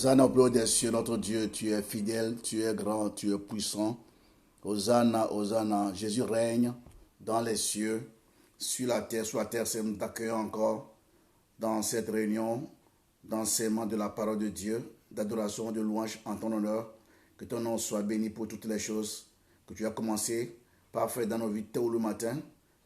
Hosanna au plus haut des cieux, notre Dieu, tu es fidèle, tu es grand, tu es puissant. Hosanna, Hosanna, Jésus règne dans les cieux, sur la terre, c'est nous t'accueillons encore dans cette réunion, d'enseignement de la parole de Dieu, d'adoration, de louange en ton honneur. Que ton nom soit béni pour toutes les choses que tu as commencé par faire dans nos vies tôt le matin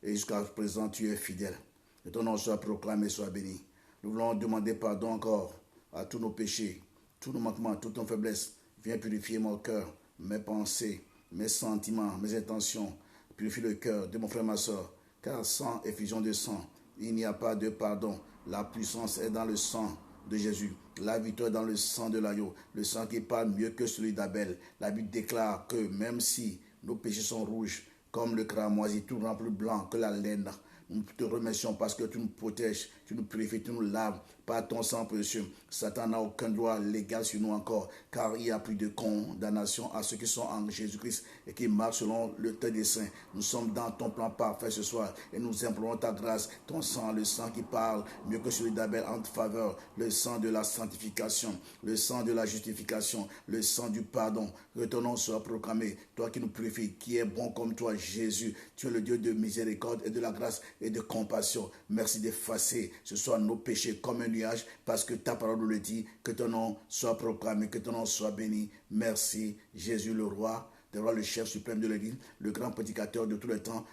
et jusqu'à présent tu es fidèle. Que ton nom soit proclamé, soit béni. Nous voulons demander pardon encore à tous nos péchés, tous nos manquements, toutes nos faiblesses. Viens purifier mon cœur, mes pensées, mes sentiments, mes intentions. Purifie le cœur de mon frère, ma soeur, car sans effusion de sang, il n'y a pas de pardon. La puissance est dans le sang de Jésus. La victoire dans le sang de l'agneau. Le sang qui parle mieux que celui d'Abel. La Bible déclare que même si nos péchés sont rouges, comme le cramoisi, tout rend plus blanc que la laine. Nous te remercions parce que tu nous protèges, tu nous purifies, tu nous laves par ton sang précieux. Satan n'a aucun droit légal sur nous encore, car il n'y a plus de condamnation à ceux qui sont en Jésus-Christ et qui marchent selon le temps des saints. Nous sommes dans ton plan parfait ce soir et nous implorons ta grâce, ton sang, le sang qui parle mieux que celui d'Abel en faveur, le sang de la sanctification, le sang de la justification, le sang du pardon. Que ton nom soit proclamé, toi qui nous purifies, qui est bon comme toi, Jésus. Tu es le Dieu de miséricorde et de la grâce et de compassion. Merci d'effacer ce soir nos péchés comme un nuage parce que ta parole nous le dit. Que ton nom soit proclamé, que ton nom soit béni. Merci Jésus le roi, le chef suprême de l'Église, le grand prédicateur de tous les temps.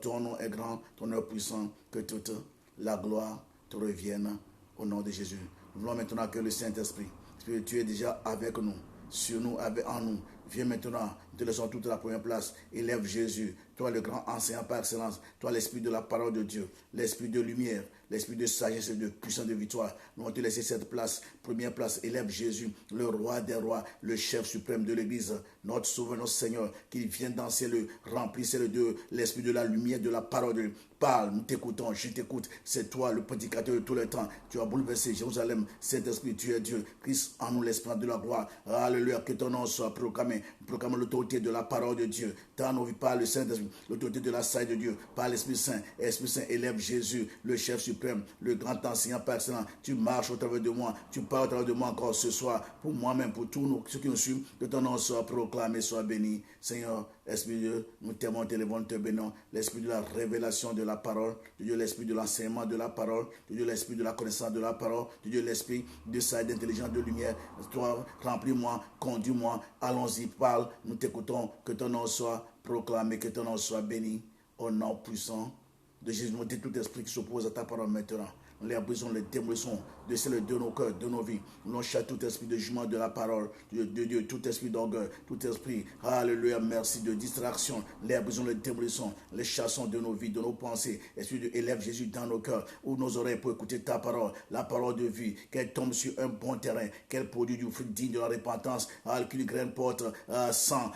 Ton nom est grand, ton nom est puissant. Que toute la gloire te revienne au nom de Jésus. Nous voulons maintenant que le Saint-Esprit, tu es déjà avec nous, sur nous, en nous. Viens maintenant, te laissons toute la première place. Élève Jésus, toi le grand enseignant par excellence, toi l'esprit de la parole de Dieu, l'esprit de lumière, l'esprit de sagesse et de puissance de victoire. Nous allons te laisser cette place, première place. Élève Jésus, le roi des rois, le chef suprême de l'Église, notre sauveur, notre Seigneur, qui vient dans ces lieux, remplissez-le de l'esprit de la lumière, de la parole de Dieu. Parle, nous t'écoutons, je t'écoute. C'est toi le prédicateur de tous les temps. Tu as bouleversé Jérusalem, Saint-Esprit, tu es Dieu. Christ en nous, l'esprit de la gloire. Alléluia, que ton nom soit proclamé. Proclame l'autorité de la parole de Dieu. Dans nos vies, par le Saint-Esprit, l'autorité de la salle de Dieu, par l'Esprit Saint. Esprit Saint, élève Jésus, le chef suprême, le grand enseignant par excellence. Tu marches au travers de moi, tu parles au travers de moi encore ce soir, pour moi-même, pour tous ceux qui nous suivent. Que ton nom soit proclamé, soit béni. Seigneur, Esprit de Dieu, nous t'aimons, t'élevons, te bénissons. L'esprit de la révélation de la parole, de Dieu, l'esprit de l'enseignement de la parole, de Dieu, l'esprit de la connaissance de la parole, de Dieu, l'esprit de sagesse, d'intelligence, de lumière. Toi, remplis-moi, conduis-moi, allons-y, parle, nous t'écoutons, que ton nom soit proclamé, que ton nom soit béni, au nom puissant de Jésus. Nous tout esprit qui s'oppose à ta parole maintenant. Nous les brisons, les démolissons de celles de nos cœurs, de nos vies. Nous chassons tout esprit de jugement de la parole de Dieu, tout esprit d'orgueil, tout esprit, alléluia, merci, de distraction. Les brisons, les démolissons, les chassons de nos vies, de nos pensées. Esprit de élève Jésus dans nos cœurs, ou nos oreilles pour écouter ta parole, la parole de vie, qu'elle tombe sur un bon terrain, qu'elle produit du fruit digne de la repentance, qu'une graine porte sang,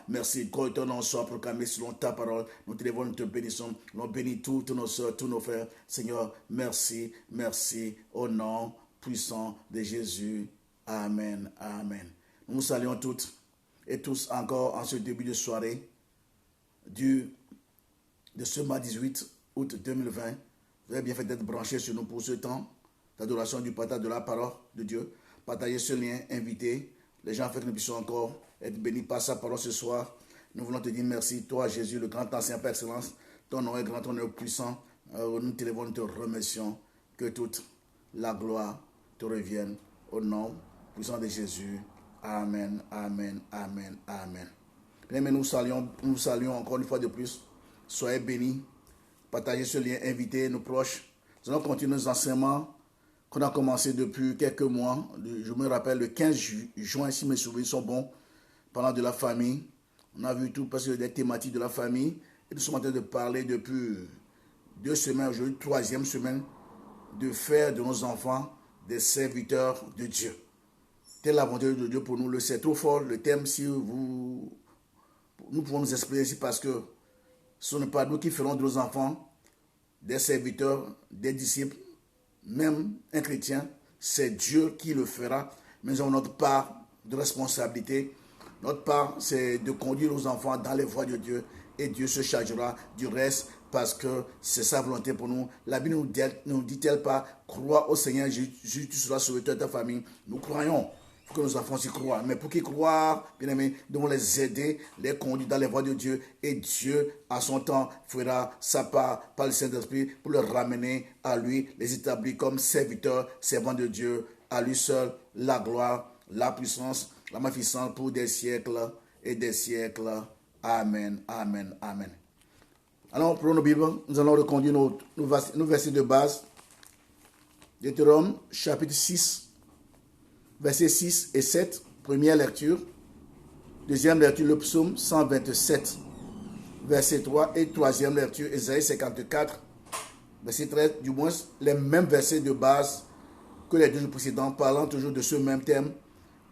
merci, que ton nom soit proclamé selon ta parole. Nous te levons, nous te bénissons, nous bénissons toutes nos soeurs, tous nos frères. Seigneur, merci, merci, au nom puissant de Jésus. Amen, amen. Nous saluons toutes et tous encore en ce début de soirée de ce mardi 18 août 2020. Vous avez bien fait d'être branchés sur nous pour ce temps d'adoration du partage de la parole de Dieu. Partagez ce lien, invitez les gens afin que nous puissions encore être bénis par sa parole ce soir. Nous voulons te dire merci, toi Jésus, le grand ancien par excellence. Ton nom est grand, ton nom est puissant. Nous te levons, nous te remercions. Que toute la gloire te revienne au nom puissant de Jésus. Amen, amen, amen, amen. Bien, mais nous saluons encore une fois de plus. Soyez bénis. Partagez ce lien, invitez nos proches. Nous allons continuer nos enseignements qu'on a commencé depuis quelques mois. Je me rappelle le 15 juin, si mes souvenirs sont bons, parlant de la famille. On a vu tout parce que des thématiques de la famille. Et nous sommes en train de parler depuis 2 semaines, aujourd'hui, 3e semaine, de faire de nos enfants des serviteurs de Dieu. Telle la volonté de Dieu pour nous. C'est trop fort le thème. Si nous pouvons nous exprimer ici parce que ce n'est pas nous qui ferons de nos enfants des serviteurs, des disciples, même un chrétien. C'est Dieu qui le fera. Mais nous avons notre part de responsabilité. Notre part, c'est de conduire nos enfants dans les voies de Dieu. Et Dieu se chargera du reste parce que c'est sa volonté pour nous. La Bible nous dit-elle pas, crois au Seigneur Jésus, tu seras sauvé, toi et ta famille. Nous croyons. Il faut que nos enfants aussi croient. Mais pour qu'ils croient, bien aimés, nous devons les aider, les conduire dans les voies de Dieu. Et Dieu, à son temps, fera sa part par le Saint-Esprit pour les ramener à lui, les établir comme serviteurs, servants de Dieu. À lui seul, la gloire, la puissance, la magnificence pour des siècles et des siècles. Amen, amen, amen. Alors, prenons nos Bibles, nous allons reconduire nos versets de base. Deutéronome, chapitre 6. Versets 6 et 7, première lecture. Deuxième lecture, le psaume 127, verset 3. Et troisième lecture, Ésaïe 54, verset 13. Du moins, les mêmes versets de base que les deux jours précédents, parlant toujours de ce même thème.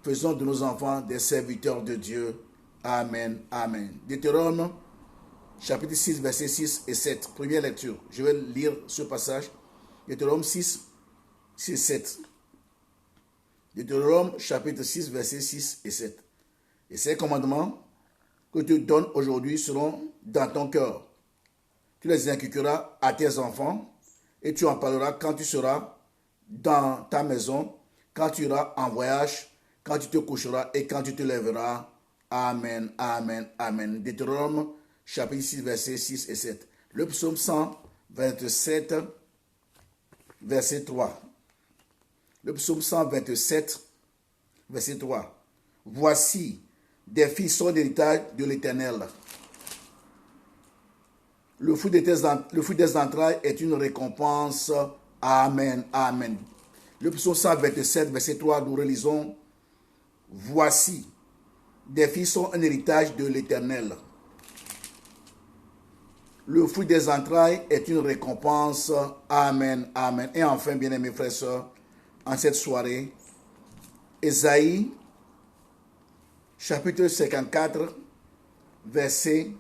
Faisons de nos enfants des serviteurs de Dieu. Amen, amen. Deutéronome, chapitre 6, verset 6 et 7. Première lecture. Je vais lire ce passage. Deutéronome 6, 6 7. Deutéronome chapitre 6, versets 6 et 7. Et ces commandements que tu donnes aujourd'hui seront dans ton cœur. Tu les inculqueras à tes enfants et tu en parleras quand tu seras dans ta maison, quand tu iras en voyage, quand tu te coucheras et quand tu te lèveras. Amen, amen, amen. Deutéronome chapitre 6, versets 6 et 7. Le psaume 127, verset 3. Le psaume 127, verset 3. Voici, des filles sont l'héritage de l'Éternel. Le fruit des entrailles est une récompense. Amen, amen. Le psaume 127, verset 3, nous relisons. Voici, des filles sont un héritage de l'Éternel. Le fruit des entrailles est une récompense. Amen, amen. Et enfin, bien-aimés frères et sœurs, en cette soirée, Ésaïe, chapitre 54, verset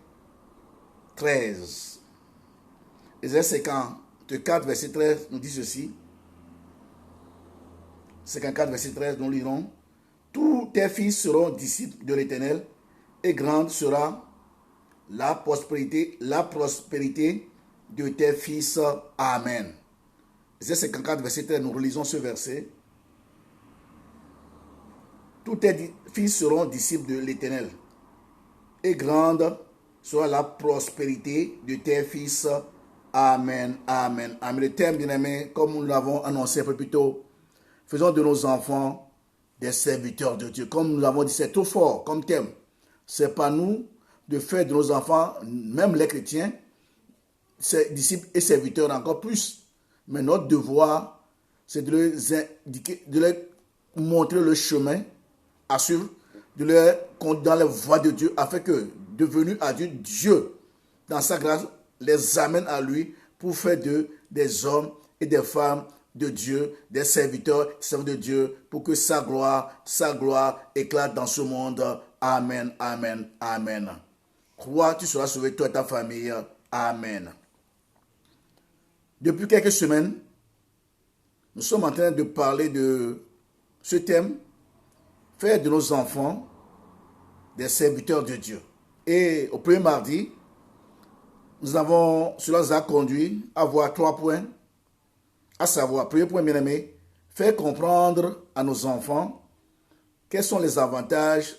13. Ésaïe 54, verset 13 nous dit ceci. 54, verset 13, nous lirons. Tous tes fils seront disciples de l'Éternel, et grande sera la prospérité de tes fils. Amen. Ésaïe 54, verset 13, nous relisons ce verset. Tous tes fils seront disciples de l'Éternel, et grande sera la prospérité de tes fils. Amen, amen, amen. Le thème, bien-aimé, comme nous l'avons annoncé un peu plus tôt, faisons de nos enfants des serviteurs de Dieu. Comme nous l'avons dit, c'est trop fort comme thème. C'est pas nous de faire de nos enfants, même les chrétiens, disciples et serviteurs encore plus. Mais notre devoir, c'est de leur indiquer, de leur montrer le chemin à suivre, de leur conduire dans les voies de Dieu, afin que, devenus adultes, Dieu, dans sa grâce, les amène à lui pour faire d'eux des hommes et des femmes de Dieu, des serviteurs de Dieu, pour que sa gloire éclate dans ce monde. Amen, amen, amen. Crois, tu seras sauvé, toi et ta famille. Amen. Depuis quelques semaines, nous sommes en train de parler de ce thème, faire de nos enfants des serviteurs de Dieu. Et au premier mardi, cela nous a conduit à voir 3 points, à savoir, premier point, bien aimé, faire comprendre à nos enfants quels sont les avantages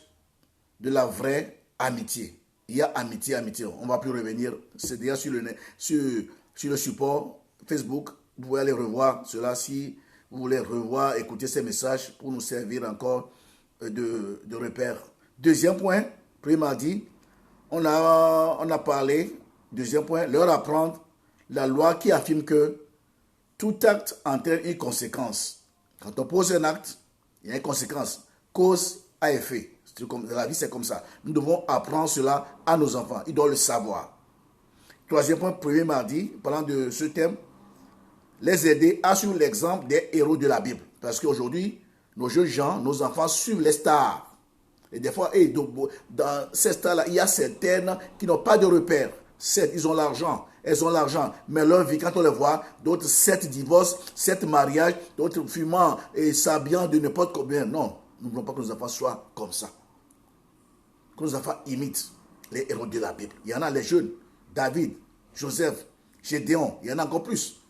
de la vraie amitié. Il y a amitié. On ne va plus revenir. C'est déjà sur le support Facebook. Vous pouvez aller revoir cela si vous voulez revoir, écouter ces messages pour nous servir encore de repère. Deuxième point, premier mardi, on a parlé, deuxième point, leur apprendre la loi qui affirme que tout acte entraîne une conséquence. Quand on pose un acte, il y a une conséquence. Cause à effet. La vie, c'est comme ça. Nous devons apprendre cela à nos enfants. Ils doivent le savoir. Troisième point, premier mardi, parlant de ce thème, les aider à suivre l'exemple des héros de la Bible. Parce qu'aujourd'hui, nos jeunes gens, nos enfants suivent les stars. Et des fois, dans ces stars-là, il y a certaines qui n'ont pas de repères. Certes, ils ont l'argent, elles ont l'argent, mais leur vie, quand on les voit, d'autres 7 divorces, 7 mariages, d'autres fumant et s'habillant de n'importe combien. Non, nous ne voulons pas que nos enfants soient comme ça. Que nos enfants imitent les héros de la Bible. Il y en a les jeunes, David, Joseph, Gédéon, il y en a encore plus.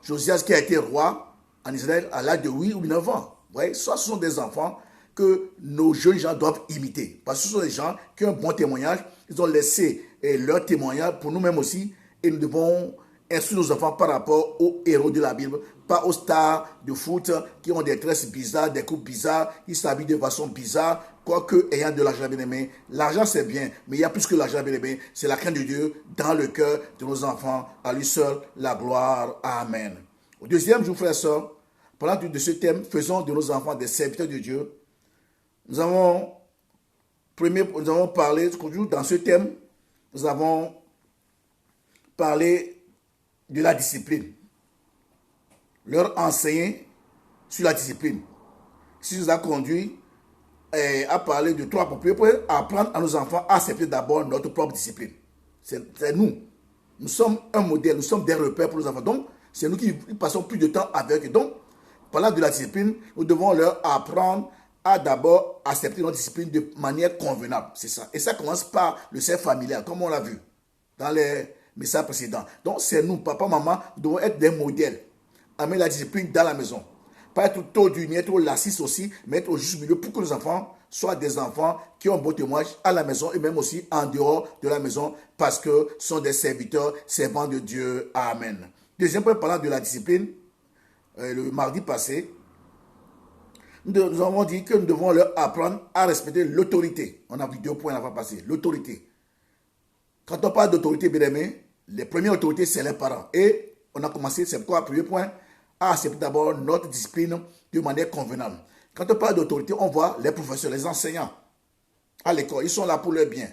Josias qui a été roi en Israël à l'âge de 8 ou 9 ans. Vous voyez, ça, ce sont des enfants que nos jeunes gens doivent imiter. Parce que ce sont des gens qui ont un bon témoignage. Ils ont laissé leur témoignage pour nous-mêmes aussi. Et nous devons instruire nos enfants par rapport aux héros de la Bible, pas aux stars de foot qui ont des tresses bizarres, des coupes bizarres, qui s'habillent de façon bizarre, quoique ayant de l'argent bien aimé. L'argent c'est bien, mais il y a plus que l'argent bien aimé. C'est la crainte de Dieu dans le cœur de nos enfants. À lui seul la gloire. Amen. Au deuxième jour, frères et sœurs, parlant de ce thème, faisons de nos enfants des serviteurs de Dieu. Nous avons parlé, dans ce thème, nous avons parlé de la discipline. Leur enseigner sur la discipline. Ce qui nous a conduit à parler de 3 points pour apprendre à nos enfants à accepter d'abord notre propre discipline. C'est nous. Nous sommes un modèle, nous sommes des repères pour nos enfants. Donc, c'est nous qui passons plus de temps avec eux. Donc, parlant de la discipline, nous devons leur apprendre à d'abord accepter notre discipline de manière convenable. C'est ça. Et ça commence par le cercle familial, comme on l'a vu dans les messages précédents. Donc, c'est nous, papa, maman, nous devons être des modèles. Amener la discipline dans la maison. Pas être trop dur, ni être trop lassiste aussi, mais être au juste milieu pour que nos enfants soient des enfants qui ont un bon témoignage à la maison et même aussi en dehors de la maison parce que ce sont des serviteurs, servants de Dieu. Amen. Deuxième point, parlant de la discipline, le mardi passé, nous avons dit que nous devons leur apprendre à respecter l'autorité. On a vu 2 points la fois passée. L'autorité. Quand on parle d'autorité, bien aimé, les premières autorités, c'est les parents. Et on a commencé, c'est quoi, premier point, à accepter d'abord notre discipline de manière convenable. Quand on parle d'autorité, on voit les professeurs, les enseignants à l'école. Ils sont là pour leur bien.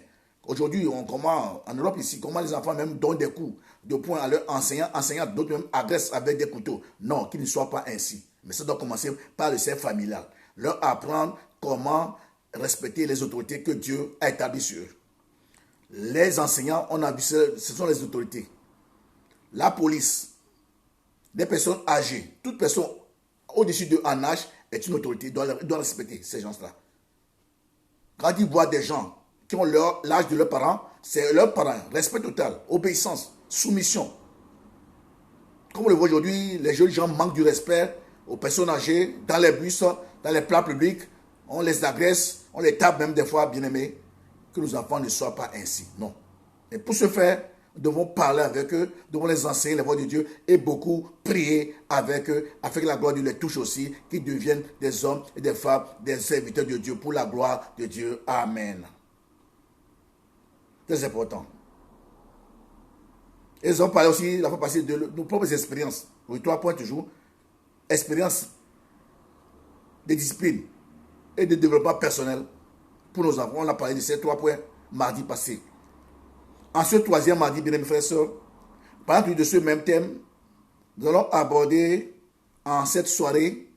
Aujourd'hui, en Europe ici, comment les enfants même donnent des coups de poing à leurs enseignants, d'autres même agressent avec des couteaux. Non, qu'il ne soit pas ainsi. Mais ça doit commencer par le cercle familial. Leur apprendre comment respecter les autorités que Dieu a établies sur eux. Les enseignants, on a vu, ce sont les autorités. La police, des personnes âgées, toute personne au-dessus de en âge est une autorité, doit respecter ces gens-là. Quand ils voient des gens qui ont l'âge de leurs parents, c'est leurs parents. Respect total, obéissance, soumission. Comme on le voit aujourd'hui, les jeunes gens manquent du respect aux personnes âgées, dans les bus, dans les plats publics. On les agresse, on les tape même des fois, bien aimés. Que nos enfants ne soient pas ainsi. Non. Et pour ce faire, nous devons parler avec eux, nous devons les enseigner la voix de Dieu et beaucoup prier avec eux, afin que la gloire de Dieu les touche aussi, qu'ils deviennent des hommes et des femmes, des serviteurs de Dieu pour la gloire de Dieu. Amen. Très important. Et ils ont parlé aussi la fois passée de nos propres expériences. Oui, 3 points toujours. Expérience de discipline et de développement personnel pour nos enfants. On a parlé de ces 3 points mardi passé. En ce 3e mardi, bien aimés frères et sœurs, parlant de ce même thème, nous allons aborder en cette soirée,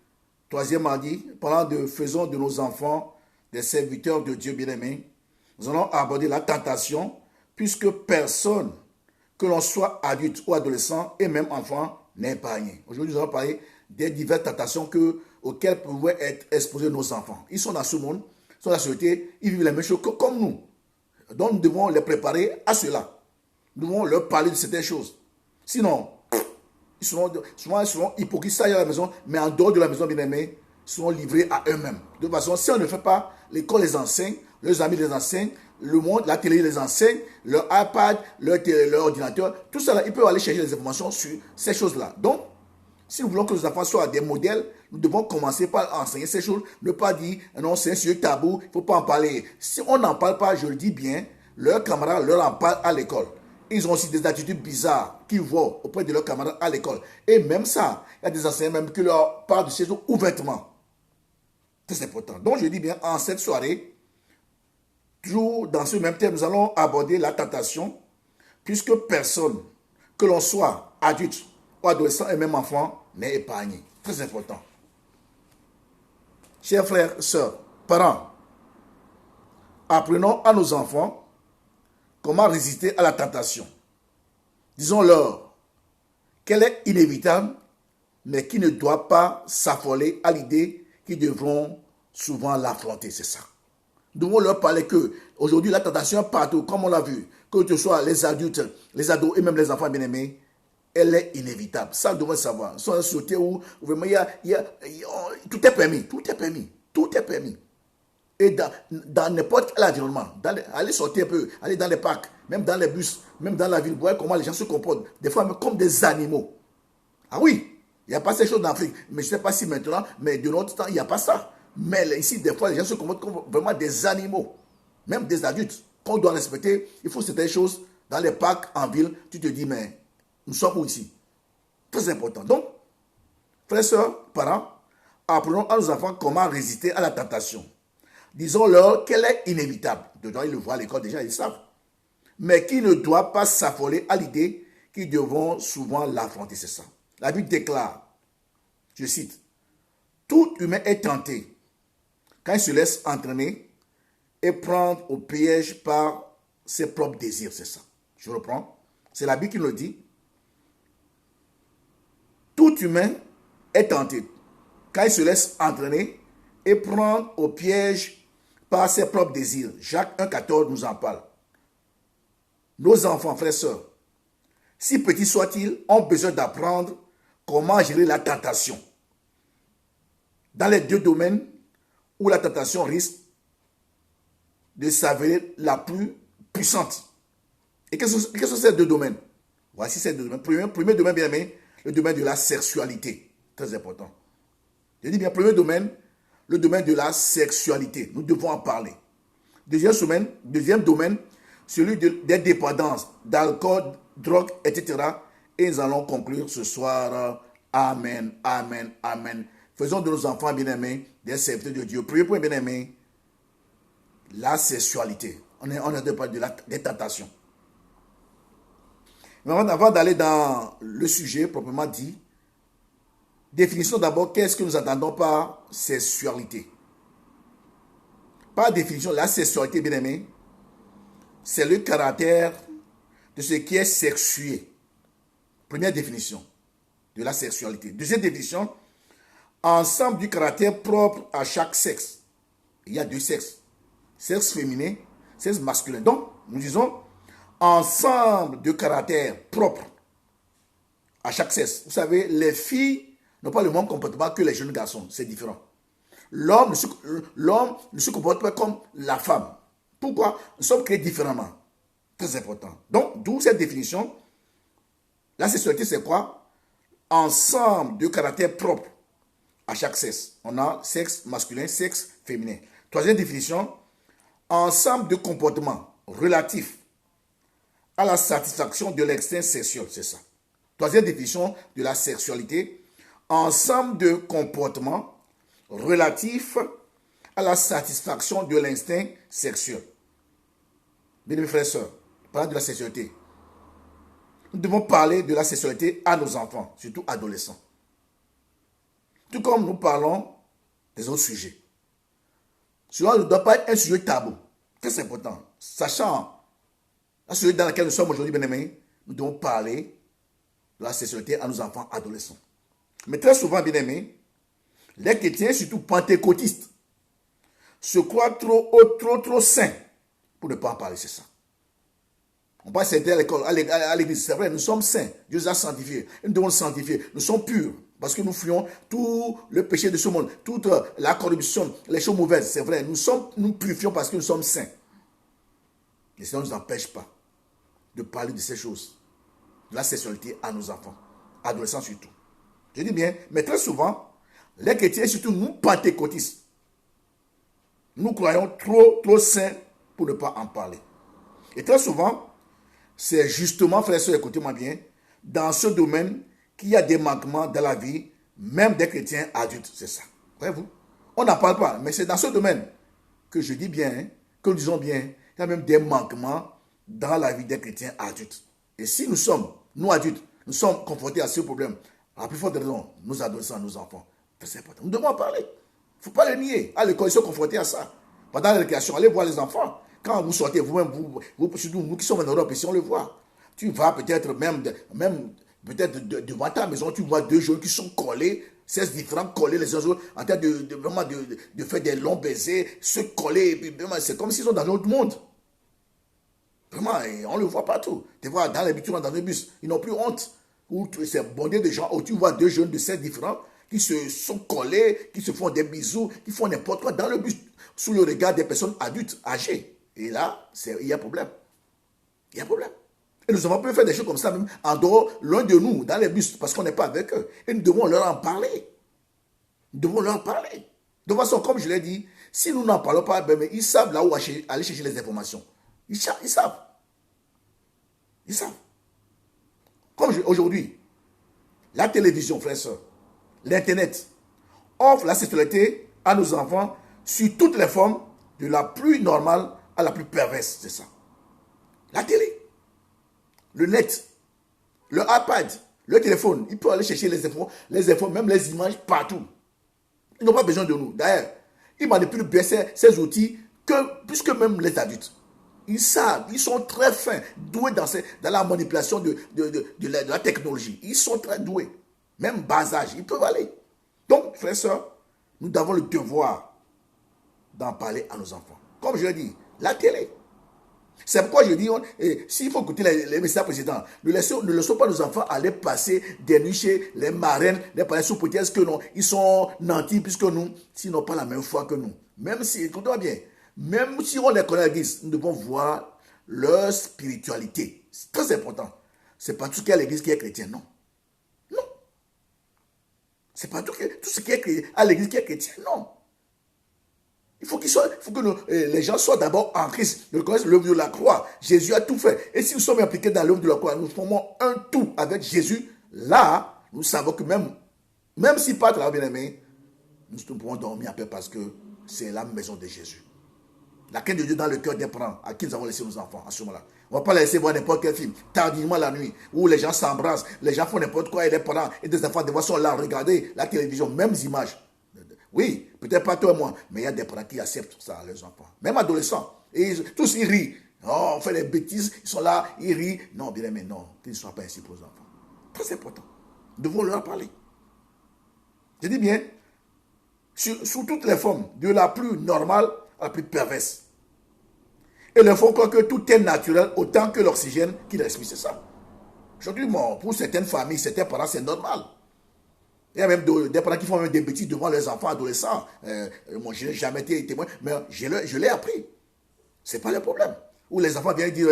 3e mardi, parlant de faisons de nos enfants des serviteurs de Dieu bien-aimés. Nous allons aborder la tentation, puisque personne, que l'on soit adulte ou adolescent et même enfant, n'est épargné. Aujourd'hui, nous allons parler des diverses tentations auxquelles pouvaient être exposés nos enfants. Ils sont dans ce monde, ils sont dans la société, ils vivent les mêmes choses comme nous. Donc, nous devons les préparer à cela. Nous devons leur parler de certaines choses. Sinon, ils seront hypocrites à la maison, mais en dehors de la maison, bien aimés, ils seront livrés à eux-mêmes. De toute façon, si on ne fait pas, l'école les enseigne, leurs amis les enseignent, le monde, la télé les enseigne, leur iPad, leur ordinateur, tout ça, ils peuvent aller chercher des informations sur ces choses-là. Donc, si nous voulons que nos enfants soient des modèles, nous devons commencer par enseigner ces choses. Ne pas dire, non, c'est un sujet tabou, il ne faut pas en parler. Si on n'en parle pas, je le dis bien, leurs camarades leur en parlent à l'école. Ils ont aussi des attitudes bizarres qu'ils voient auprès de leurs camarades à l'école. Et même ça, il y a des enseignants même qui leur parlent de ces choses ouvertement. C'est important. Donc, je dis bien, en cette soirée, toujours dans ce même thème, nous allons aborder la tentation, puisque personne, que l'on soit adulte ou adolescent et même enfant, n'est épargné. Très important. Chers frères, sœurs, parents, apprenons à nos enfants comment résister à la tentation. Disons-leur qu'elle est inévitable, mais qui ne doit pas s'affoler à l'idée qu'ils devront souvent l'affronter. C'est ça. Nous devons leur parler que aujourd'hui la tentation est partout, comme on l'a vu, que ce soit les adultes, les ados et même les enfants bien-aimés, elle est inévitable. Ça, nous devons savoir. Soit une société où vraiment tout est permis, tout est permis, tout est permis. Et dans n'importe quel environnement, allez sortir un peu, allez dans les parcs, même dans les bus, même dans la ville, vous voyez comment les gens se comportent, des fois même comme des animaux. Ah oui, il n'y a pas ces choses d'Afrique, mais je ne sais pas si maintenant, mais de notre temps, il n'y a pas ça. Mais ici, des fois, les gens se comportent comme vraiment des animaux, même des adultes, qu'on doit respecter. Il faut certaines choses dans les parcs, en ville, tu te dis, mais nous sommes où ici? Très important. Donc, frères, sœurs, parents, apprenons à nos enfants comment résister à la tentation. Disons-leur qu'elle est inévitable. Dedans, ils le voient à l'école déjà, ils savent. Mais qui ne doit pas s'affoler à l'idée qu'ils devront souvent l'affronter, c'est ça. La Bible déclare, je cite, tout humain est tenté quand il se laisse entraîner et prendre au piège par ses propres désirs, c'est ça. Je reprends, c'est la Bible qui nous le dit. Tout humain est tenté quand il se laisse entraîner et prendre au piège par ses propres désirs. Jacques 1,14 nous en parle. Nos enfants, frères et sœurs, si petits soient-ils, ont besoin d'apprendre comment gérer la tentation. Dans les deux domaines où la tentation risque de s'avérer la plus puissante. Et quels sont ces deux domaines? Voici ces deux domaines. Premier domaine, bien aimé, le domaine de la sexualité. Très important. Je dis bien, premier domaine, le domaine de la sexualité. Nous devons en parler. Deuxième domaine, celui des dépendances, d'alcool, drogue, etc. Et nous allons conclure ce soir. Amen, amen, amen. Faisons de nos enfants bien-aimés des serviteurs de Dieu. Premier point bien-aimé, la sexualité. On a de parler des tentations. Mais avant d'aller dans le sujet proprement dit, définissons d'abord qu'est-ce que nous entendons par sexualité. Par définition, la sexualité, bien aimé, c'est le caractère de ce qui est sexué. Première définition de la sexualité. Deuxième définition, ensemble du caractère propre à chaque sexe. Il y a deux sexes, sexe féminin, sexe masculin. Donc, nous disons ensemble de caractère propre à chaque sexe. Vous savez, les filles n'ont pas le même comportement que les jeunes garçons. C'est différent. L'homme ne se comporte pas comme la femme. Pourquoi? Nous sommes créés différemment. Très important. Donc, d'où cette définition. La sexualité, c'est quoi? Ensemble de caractères propres à chaque sexe. On a sexe masculin, sexe féminin. Troisième définition, ensemble de comportements relatifs à la satisfaction de l'instinct sexuel. C'est ça. Troisième définition de la sexualité, ensemble de comportements relatifs à la satisfaction de l'instinct sexuel. Bien, mes frères et sœurs, parlant de la sexualité, nous devons parler de la sexualité à nos enfants, surtout adolescents. Tout comme nous parlons des autres sujets. Cela ne doit pas être un sujet tabou. Très important. Sachant la société dans laquelle nous sommes aujourd'hui, bien aimés, nous devons parler de la sexualité à nos enfants adolescents. Mais très souvent, bien aimés, les chrétiens, surtout pentecôtistes, se croient trop saints pour ne pas en parler, c'est ça. On passe à l'école, à l'église, c'est vrai, nous sommes saints, Dieu nous a sanctifiés, nous devons nous sanctifier, nous sommes purs, parce que nous fuyons tout le péché de ce monde, toute la corruption, les choses mauvaises, c'est vrai, nous purifions parce que nous sommes saints. Et cela ne nous empêche pas de parler de ces choses, de la sexualité à nos enfants, adolescents surtout. Je dis bien, mais très souvent, les chrétiens, surtout nous pentecôtistes, nous croyons trop saints pour ne pas en parler. Et très souvent, c'est justement, frères et sœurs, écoutez-moi bien, dans ce domaine qu'il y a des manquements dans la vie, même des chrétiens adultes, c'est ça. Voyez-vous? On n'en parle pas, mais c'est dans ce domaine que je dis bien, que nous disons bien, il y a même des manquements dans la vie des chrétiens adultes. Et si nous sommes, nous adultes, nous sommes confrontés à ce problème, à la plus forte raison, nos adolescents, nos enfants, c'est important. Nous devons en parler. Il ne faut pas le nier. À l'école, ils sont confrontés à ça. Pendant la récréation, allez voir les enfants. Quand vous sortez, vous-même, surtout nous qui sommes en Europe, ici, on le voit. Tu vas peut-être même peut-être devant ta maison, tu vois deux jeunes qui sont collés. 16 différents collés les uns aux autres, en train vraiment de faire des longs baisers, se coller, et puis vraiment, c'est comme s'ils sont dans un autre monde. Vraiment, et on le voit partout. Tu vois, dans les bus, dans les bus, ils n'ont plus honte. C'est bondé de gens, où tu vois deux jeunes de 16 différents qui se sont collés, qui se font des bisous, qui font n'importe quoi dans le bus, sous le regard des personnes adultes, âgées. Et là, il y a un problème. Il y a un problème. Et nous avons pu faire des choses comme ça, même en dehors, loin de nous, dans les bus, parce qu'on n'est pas avec eux. Et nous devons leur en parler. Nous devons leur parler. De toute façon, comme je l'ai dit, si nous n'en parlons pas, ben, ils savent là où aller chercher les informations. Ils savent. Ils savent. Comme aujourd'hui, la télévision, frères et sœurs, l'Internet offre la sexualité à nos enfants sur toutes les formes, de la plus normale à la plus perverse. C'est ça. La télé, le net, le iPad, le téléphone, ils peuvent aller chercher les infos, même les images partout. Ils n'ont pas besoin de nous. D'ailleurs, ils manipulent bien ces outils plus que même les adultes. Ils savent, ils sont très fins, doués dans la manipulation de la technologie. Ils sont très doués. Même bas âge, ils peuvent aller. Donc, frères et sœurs, nous avons le devoir d'en parler à nos enfants. Comme je l'ai dit, la télé. C'est pourquoi je dis, s'il faut écouter les messages précédents, ne laissons pas nos enfants aller passer des nuits chez les marraines, les parents sous prétexte que non, ils sont nantis puisque nous, s'ils n'ont pas la même foi que nous. Même si, écoutez-moi bien, même si on les connaît à l'église, nous devons voir leur spiritualité. C'est très important. C'est pas tout ce qui est à l'église qui est chrétien, non. Non. C'est pas tout ce qui est à l'église qui est chrétien, non. Il faut que les gens soient d'abord en Christ, ils connaissent l'œuvre de la croix. Jésus a tout fait. Et si nous sommes impliqués dans l'œuvre de la croix, nous formons un tout avec Jésus. Là, nous savons que même s'il part là, bien aimé, nous pourrons dormir en paix parce que c'est la maison de Jésus. La crainte de Dieu dans le cœur des parents à qui nous avons laissé nos enfants à ce moment-là. On ne va pas les laisser voir n'importe quel film, tardivement la nuit, où les gens s'embrassent, les gens font n'importe quoi et les parents et des enfants sont là, regardez la télévision, mêmes images. Oui, peut-être pas toi et moi, mais il y a des parents qui acceptent ça à leurs enfants. Même adolescents. Et tous ils rient. Oh, on fait des bêtises, ils sont là, ils rient. Non, bien aimé, non, qu'ils ne soient pas ainsi pour les enfants. Très important. Nous devons leur parler. Je dis bien, sous toutes les formes, de la plus normale à la plus perverse. Et leur font croire que tout est naturel autant que l'oxygène qu'ils respirent, c'est ça. Aujourd'hui, pour certaines familles, certains parents, c'est normal. Il y a même des parents qui font même des bêtises devant leurs enfants adolescents. Moi, je n'ai jamais été témoin, mais je l'ai appris. Ce n'est pas le problème. Où les enfants viennent dire,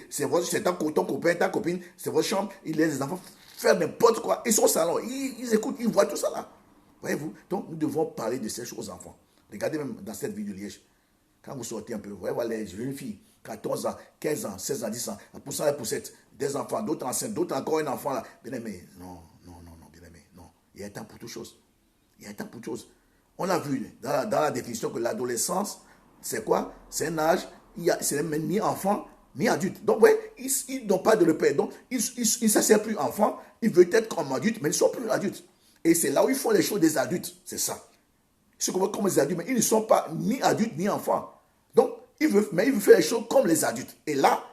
c'est ton copain, ta copine, c'est votre chambre. Ils laissent les enfants faire n'importe quoi. Ils sont au salon, ils écoutent, ils voient tout ça là. Voyez-vous? Donc, nous devons parler de ces choses aux enfants. Regardez même dans cette ville de Liège. Quand vous sortez un peu, vous voyez voilà, les jeunes filles, 14 ans, 15 ans, 16 ans, 10 ans, la poussant et poussette, des enfants, d'autres enceintes, d'autres encore un enfant là. Bien aimé, non, bien aimé, non. Il y a un temps pour toute chose. Il y a un temps pour toute chose. On a vu dans la définition que l'adolescence, c'est quoi? C'est un âge, c'est même ni enfant, ni adulte. Donc, ouais, ils n'ont pas de repère. Donc, ils ne s'assèrent plus enfants, ils veulent être comme adultes, mais ils ne sont plus adultes. Et c'est là où ils font les choses des adultes. C'est ça. Ils sont comme les adultes, mais ils ne sont pas ni adultes ni enfants. Donc, ils veulent faire les choses comme les adultes. Et là,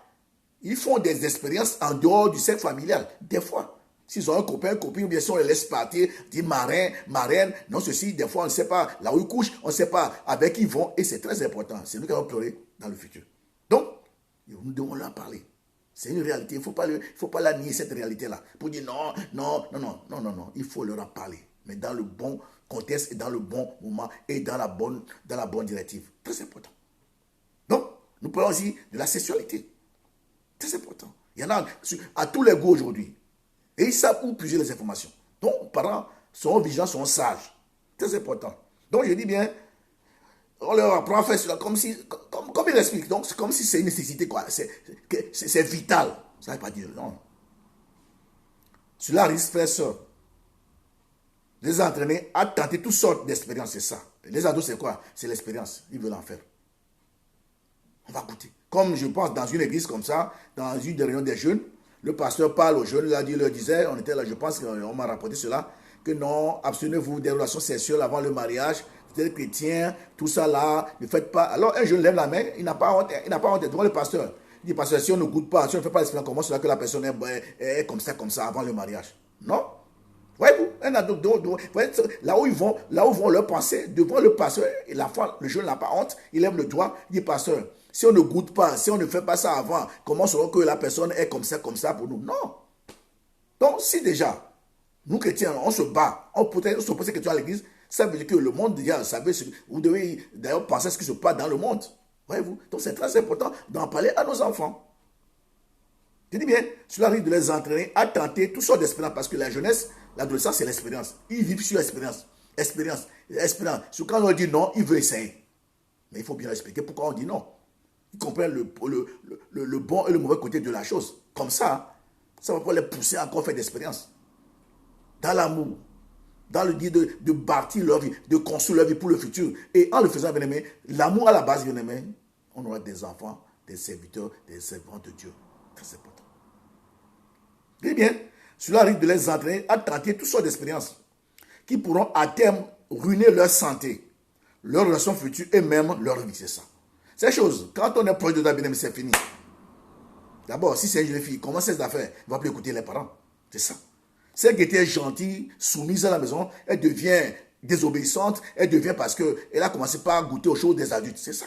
ils font des expériences en dehors du cercle familial. Des fois, s'ils ont un copain, une copine, ou bien si on les laisse partir, dit marin, marraine, non ceci, des fois on ne sait pas là où ils couchent, on ne sait pas avec qui ils vont. Et c'est très important. C'est nous qui allons pleurer dans le futur. Donc, nous devons leur parler. C'est une réalité. Il ne faut pas la nier, cette réalité-là. Pour dire non. Il faut leur en parler. Mais dans le bon contexte et dans le bon moment et dans la bonne directive. Très important. Donc, nous parlons aussi de la sexualité. Très important. Il y en a à tous les goûts aujourd'hui. Et ils savent où puiser les informations. Donc, les parents sont vigilants, sont sages. Très important. Donc, je dis bien, on leur apprend à faire cela comme il explique. Donc, c'est comme si c'est une nécessité, quoi. C'est vital. Ça ne veut pas dire non. Cela risque, frère, sœur, de les entraîner à tenter toutes sortes d'expériences, c'est ça. Les ados, c'est quoi? C'est l'expérience. Ils veulent en faire. On va goûter. Comme je pense dans une église comme ça, dans une des réunions des jeunes, le pasteur parle aux jeunes, il leur disait, on était là, je pense qu'on m'a rapporté cela, que non, abstenez-vous des relations sexuelles avant le mariage, vous êtes chrétien, tout ça là, ne faites pas. Alors un jeune lève la main, il n'a pas honte devant le pasteur. Il dit, pasteur, si on ne goûte pas, si on ne fait pas l'expérience, comment cela que la personne est comme ça avant le mariage? Non. Voyez-vous, là où ils vont leur penser, devant le pasteur, et l'enfant, le jeune n'a pas honte, il lève le doigt, il dit, pasteur, si on ne goûte pas, si on ne fait pas ça avant, comment saurons que la personne est comme ça pour nous? Non. Donc, si déjà, nous chrétiens, on se bat, on se pose des questions à l'église, ça veut dire que le monde, déjà, vous devez d'ailleurs penser à ce qui se passe dans le monde. Voyez-vous? Donc, c'est très important d'en parler à nos enfants. Je dis bien, cela arrive de les entraîner à tenter toutes sortes d'expériences parce que la jeunesse, l'adolescence, c'est l'expérience. Ils vivent sur l'expérience. Expérience. Quand on leur dit non, ils veulent essayer. Mais il faut bien expliquer pourquoi on dit non. Ils comprennent le bon et le mauvais côté de la chose. Comme ça va pas les pousser à encore faire d'expérience. Dans l'amour, dans le dire de bâtir leur vie, de construire leur vie pour le futur. Et en le faisant, bien aimé, l'amour à la base, bien aimé, on aura des enfants, des serviteurs, des servantes de Dieu. Très important. Eh bien, cela arrive de les entraîner à tenter toutes sortes d'expériences qui pourront à terme ruiner leur santé, leur relation future et même leur vie, c'est ça. Ces choses, quand on est proche de ta bien-aimée, c'est fini. D'abord, si c'est une jeune fille, comment ses affaires, elle ne va plus écouter les parents. C'est ça. Celle qui était gentille, soumise à la maison, elle devient désobéissante, elle devient parce qu'elle a commencé par goûter aux choses des adultes. C'est ça.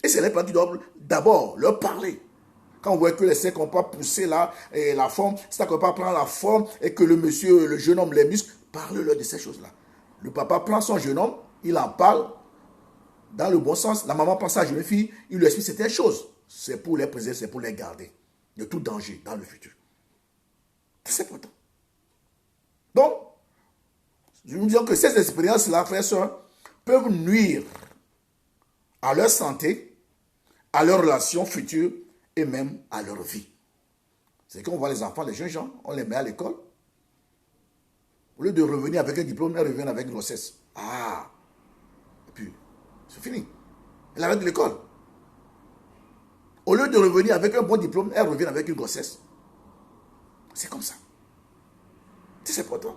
Et c'est les parents qui doivent d'abord leur parler. Quand on voit que les seins n'ont pas poussé là, et la forme, ça ne peut pas prendre la forme, et que le jeune homme, les muscles, parle-leur de ces choses-là. Le papa prend son jeune homme, il en parle dans le bon sens. La maman prend sa jeune fille, il lui explique certaines choses. C'est pour les préserver, c'est pour les garder de tout danger dans le futur. C'est important. Donc, je vous dis que ces expériences-là, frères et sœurs, peuvent nuire à leur santé, à leur relation future, et même à leur vie. C'est qu'on voit les enfants, les jeunes gens, on les met à l'école. Au lieu de revenir avec un diplôme, ils reviennent avec une grossesse. Ah! Et puis, c'est fini. Elle arrête de l'école. Au lieu de revenir avec un bon diplôme, elle revient avec une grossesse. C'est comme ça. C'est important.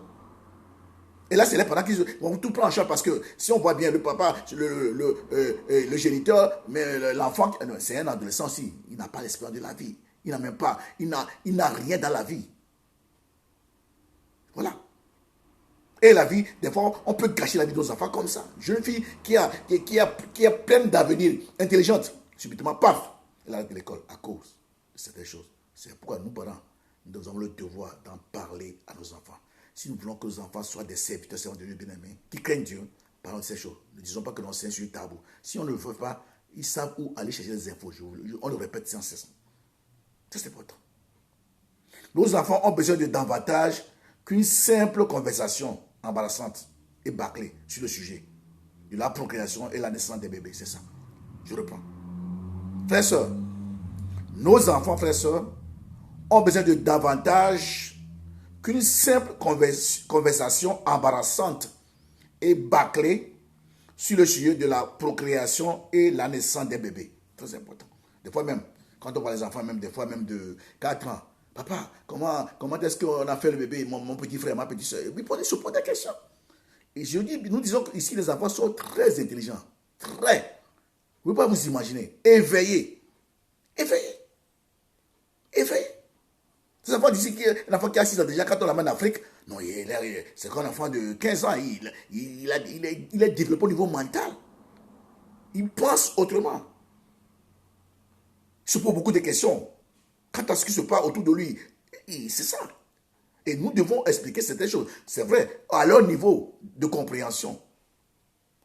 Et là, c'est les parents qui vont tout prendre en charge parce que si on voit bien le papa, le géniteur, mais l'enfant, c'est un adolescent aussi. Il n'a pas l'espérance de la vie. Il n'a même pas, il n'a rien dans la vie. Voilà. Et la vie, des fois, on peut gâcher la vie de nos enfants comme ça. Jeune fille qui est pleine d'avenir, intelligente, subitement, paf, elle arrête de l'école à cause de certaines choses. C'est pourquoi nous, parents, nous avons le devoir d'en parler à nos enfants. Si nous voulons que nos enfants soient des serviteurs de Dieu bien-aimés, qui craignent Dieu, parlons de ces choses. Ne disons pas que l'on c'est sur le tabou. Si on ne le fait pas, ils savent où aller chercher les infos. On le répète sans cesse. C'est important. Nos enfants ont besoin de davantage qu'une simple conversation embarrassante et bâclée sur le sujet de la procréation et la naissance des bébés. C'est ça. Je reprends. Frères et sœurs, nos enfants, frères et sœurs, ont besoin de davantage qu'une simple conversation embarrassante et bâclée sur le sujet de la procréation et la naissance des bébés. Très important. Des fois même, quand on voit les enfants, même des fois même de 4 ans, papa, comment est-ce qu'on a fait le bébé, mon petit frère, ma petite soeur? Il se pose des questions. Et je dis, nous disons qu'ici les enfants sont très intelligents. Très. Vous ne pouvez pas vous imaginer. Éveillés. Éveillés. Éveillés. Ces enfants d'ici, un enfant qui a 6 ans déjà, quand on l'amène en Afrique, non, c'est qu'un enfant de 15 ans, il est développé au niveau mental. Il pense autrement. Il se pose beaucoup de questions. Quant à ce qui se passe autour de lui, c'est ça. Et nous devons expliquer certaines choses. C'est vrai, à leur niveau de compréhension.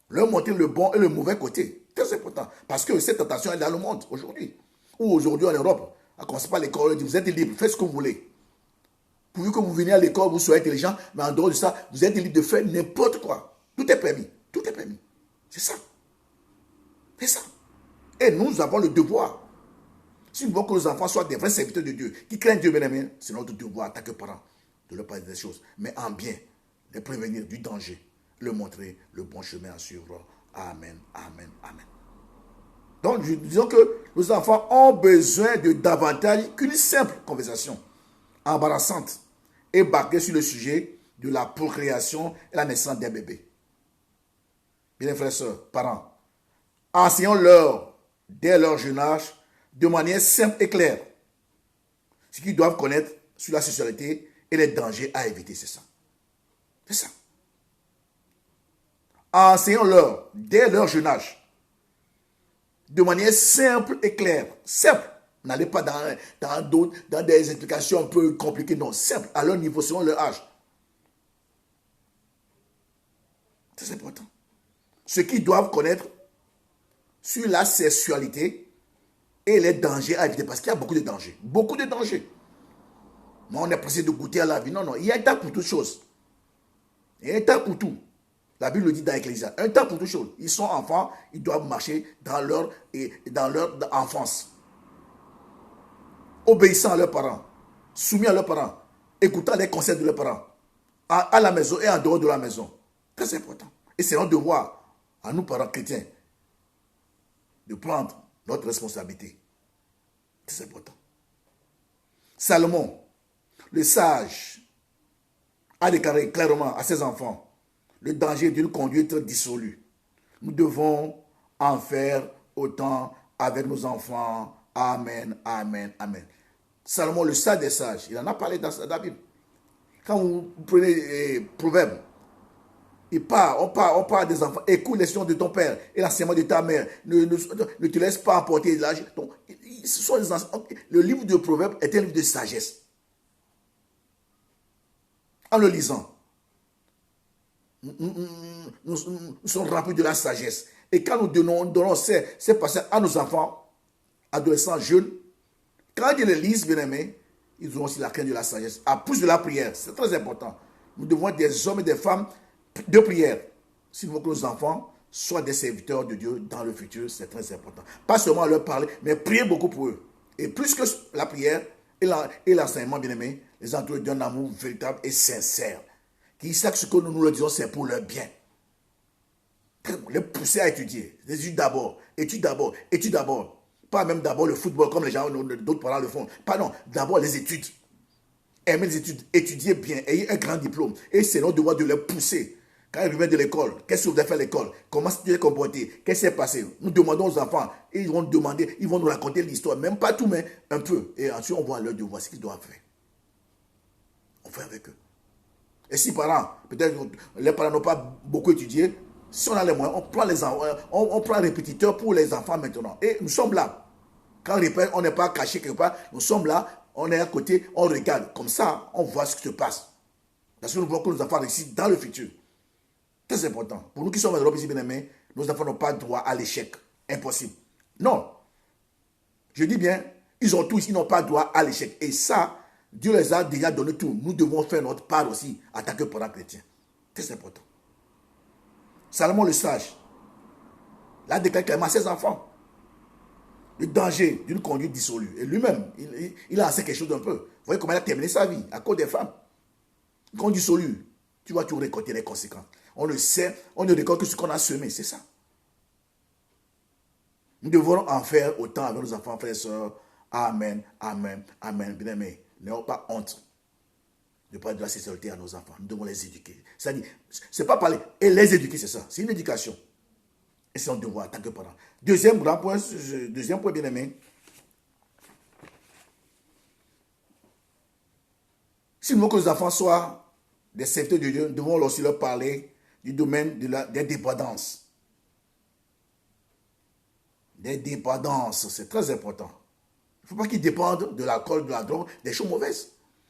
Leur montrer le bon et le mauvais côté. Très important. Parce que cette tentation est dans le monde aujourd'hui. Ou aujourd'hui en Europe. À commencer par l'école, vous êtes libre, faites ce que vous voulez. Pourvu que vous venez à l'école, vous soyez intelligent, mais en dehors de ça, vous êtes libre de faire n'importe quoi. Tout est permis. Tout est permis. C'est ça. C'est ça. Et nous avons le devoir. Si nous voulons que nos enfants soient des vrais serviteurs de Dieu, qui craignent Dieu, bien-aimé, c'est notre devoir en tant que parents de leur parler des choses, mais en bien, les prévenir du danger, leur montrer le bon chemin à suivre. Amen, amen, amen. Donc, disons que nos enfants ont besoin de davantage qu'une simple conversation embarrassante et bâclée sur le sujet de la procréation et la naissance des bébés. Bien, frères et sœurs, parents, enseignons-leur dès leur jeune âge de manière simple et claire ce qu'ils doivent connaître sur la sexualité et les dangers à éviter, c'est ça. C'est ça. Enseignons-leur, dès leur jeune âge, de manière simple et claire. Simple. N'allez pas dans des explications un peu compliquées. Non, simple. À leur niveau, selon leur âge. C'est important. Ce qu'ils doivent connaître sur la sexualité et les dangers à éviter. Parce qu'il y a beaucoup de dangers. Beaucoup de dangers. Non, on est pressé de goûter à la vie. Non, non. Il y a un temps pour toutes choses. Il y a un temps pour tout. La Bible le dit dans l'Ecclésiaste. Un temps pour toutes choses. Ils sont enfants. Ils doivent marcher dans leur enfance. Obéissant à leurs parents. Soumis à leurs parents. Écoutant les conseils de leurs parents. À la maison et en dehors de la maison. Très important. Et c'est notre devoir, à nous parents chrétiens, de prendre notre responsabilité. C'est important. Salomon, le sage, a déclaré clairement à ses enfants le danger d'une conduite dissolue. Nous devons en faire autant avec nos enfants. Amen, amen, amen. Salomon, le sage des sages, il en a parlé dans la Bible. Quand vous prenez Proverbes, on parle des enfants. Écoute les sons de ton père et l'enseignement de ta mère. Ne te laisse pas emporter de l'âge. Le livre de Proverbes est un livre de sagesse. En le lisant, nous sommes remplis de la sagesse. Et quand nous donnons ces passages à nos enfants, adolescents, jeunes, quand ils les lisent, bien aimés, ils ont aussi la crainte de la sagesse. À plus de la prière, c'est très important. Nous devons être des hommes et des femmes de prière. S'il faut que nos enfants soient des serviteurs de Dieu dans le futur, c'est très important. Pas seulement leur parler, mais prier beaucoup pour eux. Et plus que la prière et l'enseignement, bien aimé, les entourer d'un amour véritable et sincère. Qu'ils sachent que ce que nous leur disons, c'est pour leur bien. Les pousser à étudier. Les études d'abord, études d'abord, études d'abord. Pas même d'abord le football comme les gens, d'autres parents le font. Pas non, d'abord les études. Aimer les études, étudier bien, ayez un grand diplôme. Et c'est notre devoir de les pousser. Quand ils reviennent de l'école, qu'est-ce que vous avez fait à l'école? Comment tu t'es comporté? Qu'est-ce qui s'est passé? Nous demandons aux enfants, et ils vont nous raconter l'histoire, même pas tout, mais un peu. Et ensuite, on voit leur devoir, ce qu'ils doivent faire. On fait avec eux. Et si parents, peut-être les parents n'ont pas beaucoup étudié, si on a les moyens, on prend un répétiteur pour les enfants maintenant. Et nous sommes là. Quand on répète, on n'est pas caché quelque part, nous sommes là, on est à côté, on regarde. Comme ça, on voit ce qui se passe. Parce que nous voulons que nos enfants réussissent dans le futur. Très important. Pour nous qui sommes en Europe ici, bien aimés, nos enfants n'ont pas droit à l'échec. Impossible. Non. Je dis bien, ils n'ont pas droit à l'échec. Et ça, Dieu les a déjà donné tout. Nous devons faire notre part aussi en tant que parents chrétiens. Très important. Salomon le sage, l'a déclaré clairement à ses enfants. Le danger d'une conduite dissolue. Et lui-même, il a enseigné quelque chose d'un peu. Vous voyez comment il a terminé sa vie à cause des femmes. Une conduite dissolue, tu vas toujours récolter les conséquences. On le sait, on ne récolte que ce qu'on a semé, c'est ça. Nous devons en faire autant avec nos enfants, frères et sœurs. Amen, amen, amen. Bien aimé, n'ayons pas honte de parler de la sexualité à nos enfants. Nous devons les éduquer. C'est-à-dire, c'est pas parler, et les éduquer, c'est ça. C'est une éducation. Et c'est un devoir en tant que parent. Deuxième point, bien aimé. Si nous voulons que nos enfants soient des serviteurs de Dieu, nous devons aussi leur parler du domaine des dépendances. Des dépendances, c'est très important. Il ne faut pas qu'ils dépendent de l'alcool, de la drogue, des choses mauvaises.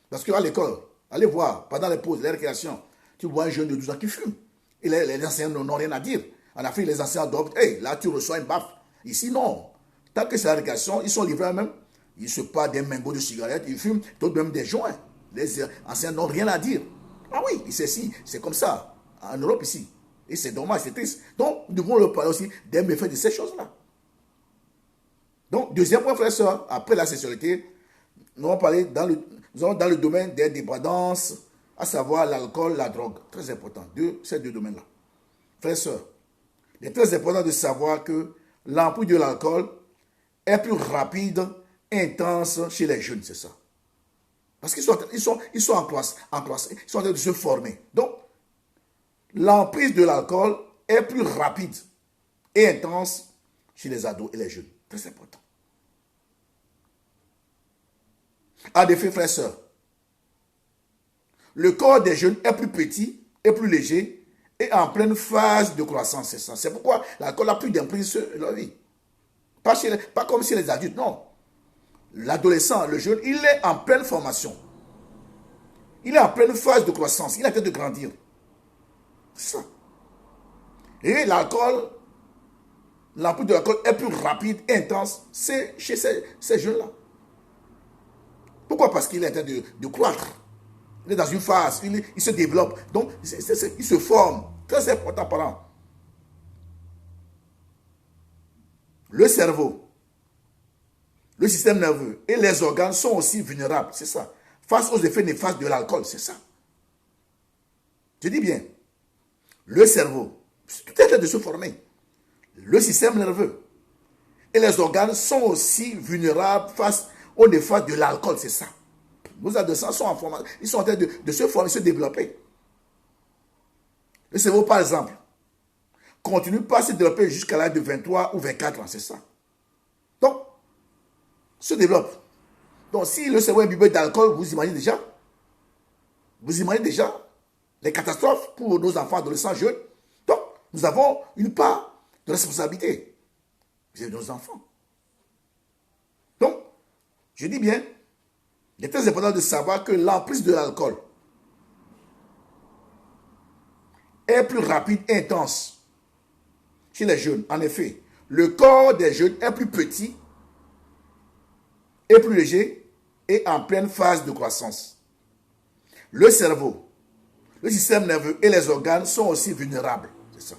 Parce qu'à l'école, allez voir, pendant les pauses, les récréations, tu vois un jeune de 12 ans qui fume. Et les enseignants n'ont rien à dire. En Afrique, les enseignants doivent, hey, là tu reçois une baffe. Ici, non. Tant que c'est la récréation, ils sont livrés eux-mêmes. Ils se partent des lingots de cigarettes, ils fument, d'autres même des joints. Les enseignants n'ont rien à dire. Ah oui, c'est comme ça. En Europe ici. Et c'est dommage, c'est triste. Donc, nous devons leur parler aussi des méfaits de ces choses-là. Donc, deuxième point, frère et soeur, après la sexualité, nous allons parler dans le domaine des dépendances, à savoir l'alcool, la drogue. Très important, ces deux domaines-là. Frère et soeur, il est très important de savoir que l'emprise de l'alcool est plus rapide, intense chez les jeunes, c'est ça. Parce qu'ils sont en classe, ils sont en train de se former. Donc, l'emprise de l'alcool est plus rapide et intense chez les ados et les jeunes. Très important. En effet, frères et sœurs, le corps des jeunes est plus petit et plus léger et en pleine phase de croissance. C'est ça. C'est pourquoi l'alcool a plus d'emprise sur leur vie. Pas comme chez les adultes, non. L'adolescent, le jeune, il est en pleine formation. Il est en pleine phase de croissance. Il est en train de grandir. C'est ça. Et l'alcool, l'emprise de l'alcool est plus rapide, intense. C'est chez ces jeunes-là. Pourquoi? Parce qu'il est en train de croître. Il est dans une phase, il se développe. Donc, il se forme. Très important, parents. Le cerveau, le système nerveux et les organes sont aussi vulnérables. C'est ça. Face aux effets néfastes de l'alcool. C'est ça. Je dis bien. Le cerveau, tout est en train de se former. Le système nerveux et les organes sont aussi vulnérables face aux néfastes de l'alcool. C'est ça. Nos adolescents sont en formation. Ils sont en train de se former, de se développer. Le cerveau, par exemple, continue pas à se développer jusqu'à l'âge de 23 ou 24 ans. C'est ça. Donc, se développe. Donc, si le cerveau est imbibé d'alcool, vous imaginez déjà les catastrophes pour nos enfants, adolescents, jeunes. Donc, nous avons une part de responsabilité vis-à-vis de nos enfants. Donc, je dis bien, il est très important de savoir que l'emprise de l'alcool est plus rapide et intense chez les jeunes. En effet, le corps des jeunes est plus petit et plus léger et en pleine phase de croissance. Le cerveau, le système nerveux et les organes sont aussi vulnérables. C'est ça.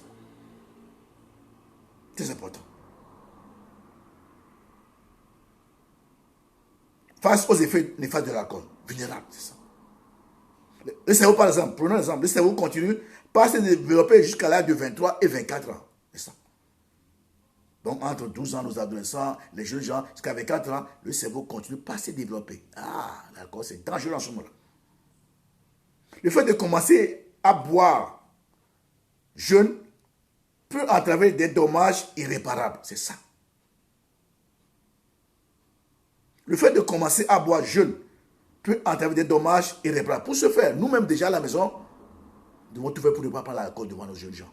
Très important. Face aux effets néfastes de l'alcool. Vulnérable, c'est ça. Le cerveau, par exemple, prenons l'exemple, le cerveau continue par se développer jusqu'à l'âge de 23 et 24 ans. C'est ça. Donc, entre 12 ans, nos adolescents, les jeunes gens, jusqu'à 24 ans, le cerveau continue par se développer. Ah, l'alcool, c'est dangereux en ce moment-là. Le fait de commencer à boire jeune peut entraver des dommages irréparables. C'est ça. Le fait de commencer à boire jeune peut entraver des dommages irréparables. Pour ce faire, nous-mêmes déjà à la maison, nous devons tout faire pour ne pas prendre l'alcool devant nos jeunes gens.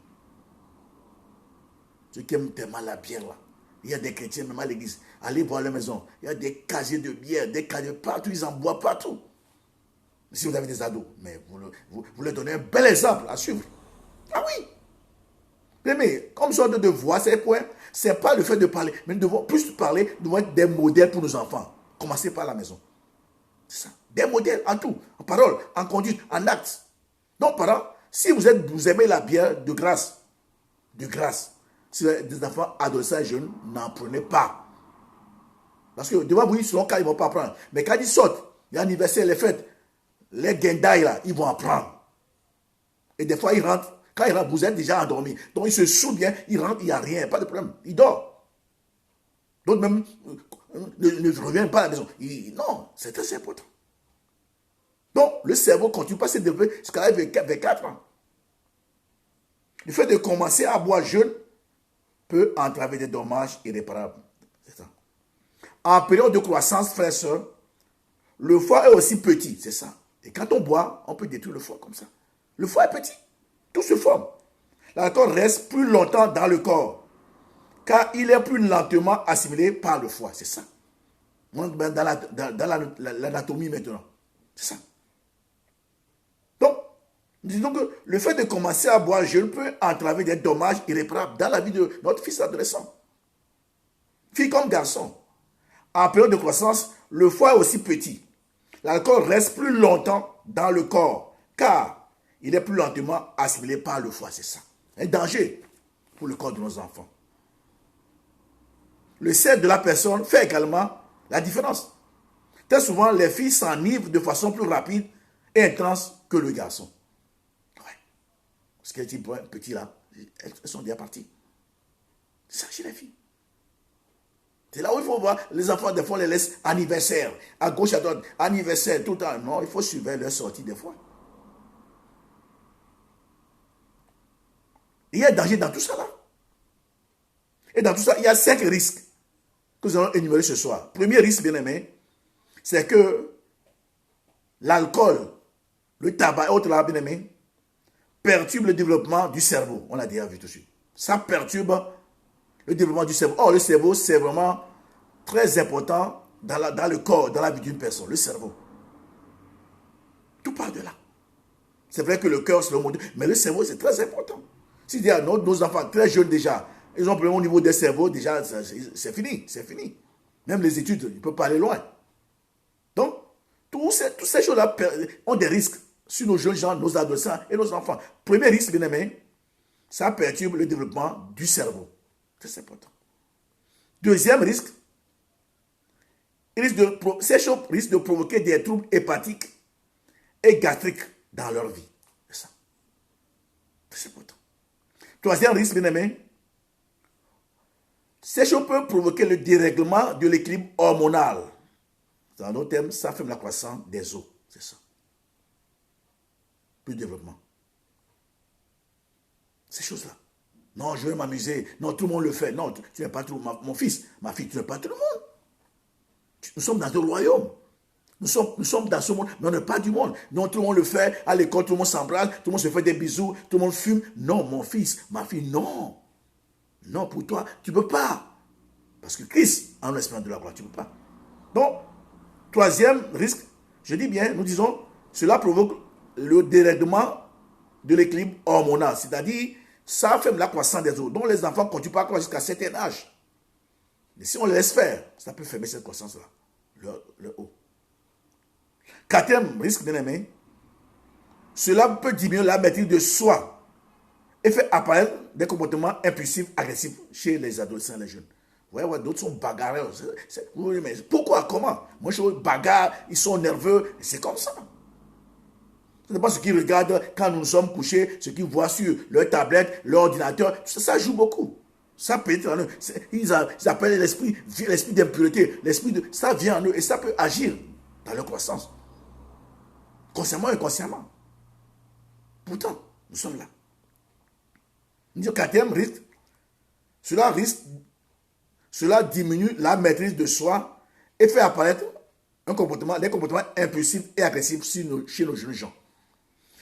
Ceux qui aiment tellement la bière là. Il y a des chrétiens même à l'église. Allez voir à la maison. Il y a des casiers de bière, des casiers partout, ils en boivent partout. Si vous avez des ados, mais vous leur donnez un bel exemple à suivre. Ah oui. Mais comme ça de voir ces points, ce n'est pas le fait de parler, mais nous devons plus parler, nous devons être des modèles pour nos enfants. Commencez par la maison. C'est ça. Des modèles en tout, en parole, en conduite, en acte. Donc, parents, si vous aimez la bière de grâce, si vous avez des enfants adolescents et jeunes, n'en prenez pas. Parce que devant vous, ils seront quand ils ne vont pas prendre. Mais quand ils sortent, l'anniversaire, les fêtes, les guindailles là, ils vont en prendre. Et des fois, ils rentrent. Quand ils rentrent, vous êtes déjà endormi. Donc, ils se souviennent bien, ils rentrent, il n'y a rien, pas de problème. Ils dorment. D'autres même ne reviennent pas à la maison. Non, c'est très important. Donc, le cerveau continue pas à se développer jusqu'à l'âge de 24 ans. Le fait de commencer à boire jeune peut entraver des dommages irréparables. C'est ça. En période de croissance, frères et sœurs, le foie est aussi petit, c'est ça. Et quand on boit, on peut détruire le foie comme ça. Le foie est petit. Tout se forme. L'alcool reste plus longtemps dans le corps, car il est plus lentement assimilé par le foie. C'est ça. On est dans l'anatomie maintenant. C'est ça. Donc, disons que le fait de commencer à boire jeune peut entraver des dommages irréparables dans la vie de notre fils adolescent. Fille comme garçon. En période de croissance, le foie est aussi petit. L'alcool reste plus longtemps dans le corps, car il est plus lentement assimilé par le foie. C'est ça. Un danger pour le corps de nos enfants. Le sexe de la personne fait également la différence. Très souvent, les filles s'enivrent de façon plus rapide et intense que le garçon. Ouais. Parce qu'elles disent, petit là, elles sont déjà parties. C'est ça chez les filles. C'est là où il faut voir les enfants, des fois, on les laisse anniversaire, à gauche, à droite, anniversaire, tout le temps. Non, il faut suivre leur sortie des fois. Il y a un danger dans tout ça là. Et dans tout ça, il y a 5 risques que nous allons énumérer ce soir. Premier risque, bien aimé, c'est que l'alcool Le tabac et autres là, bien aimé, perturbe le développement du cerveau. On l'a déjà vu tout de suite. Ça perturbe le développement du cerveau. Or, le cerveau, c'est vraiment très important dans le corps, dans la vie d'une personne. Le cerveau. Tout part de là. C'est vrai que le cœur, c'est le moteur, mais le cerveau, c'est très important. Si nos enfants très jeunes déjà, ils ont un problème au niveau des cerveaux, déjà, c'est fini, c'est fini. Même les études, ils ne peuvent pas aller loin. Donc, toutes ces choses-là ont des risques sur nos jeunes gens, nos adolescents et nos enfants. Premier risque, bien aimé, ça perturbe le développement du cerveau. C'est important. Deuxième risque, ces choses risquent de provoquer des troubles hépatiques et gastriques dans leur vie. C'est ça. C'est important. Troisième risque, bien aimé, ces choses peuvent provoquer le dérèglement de l'équilibre hormonal. Dans nos termes, ça fait la croissance des os. C'est ça. Plus de développement. Ces choses-là. Non, je vais m'amuser. Non, tout le monde le fait. Non, tu n'es pas tout le monde. Mon fils, ma fille, tu n'es pas tout le monde. Nous sommes dans un royaume. Nous sommes dans ce monde, mais on n'est pas du monde. Non, tout le monde le fait. À l'école, tout le monde s'embrasse, tout le monde se fait des bisous, tout le monde fume. Non, mon fils, ma fille, non. Non, pour toi, tu ne peux pas. Parce que Christ, en l'espérance de la gloire, tu ne peux pas. Donc, troisième risque, je dis bien, nous disons, cela provoque le dérèglement de l'équilibre hormonal. C'est-à-dire, ça fait la croissance des os. Donc, les enfants ne continuent pas à croître jusqu'à un certain âge. Mais si on les laisse faire, ça peut fermer cette croissance-là, le haut. Quatrième risque, bien aimé, cela peut diminuer la maîtrise de soi et fait apparaître des comportements impulsifs, agressifs chez les adolescents et les jeunes. Ouais, d'autres sont bagarreurs. Oui, mais pourquoi, comment? Moi, je bagarre, ils sont nerveux, c'est comme ça. Ce n'est pas ce qu'ils regardent quand nous sommes couchés, ce qu'ils voient sur leur tablette, leur ordinateur, ça joue beaucoup. Ça pénètre en eux. Ils appellent l'esprit d'impureté, ça vient en eux et ça peut agir dans leur croissance. Consciemment et inconsciemment. Pourtant, nous sommes là. Le quatrième risque, cela diminue la maîtrise de soi et fait apparaître des comportements impulsifs et agressifs chez nos jeunes gens.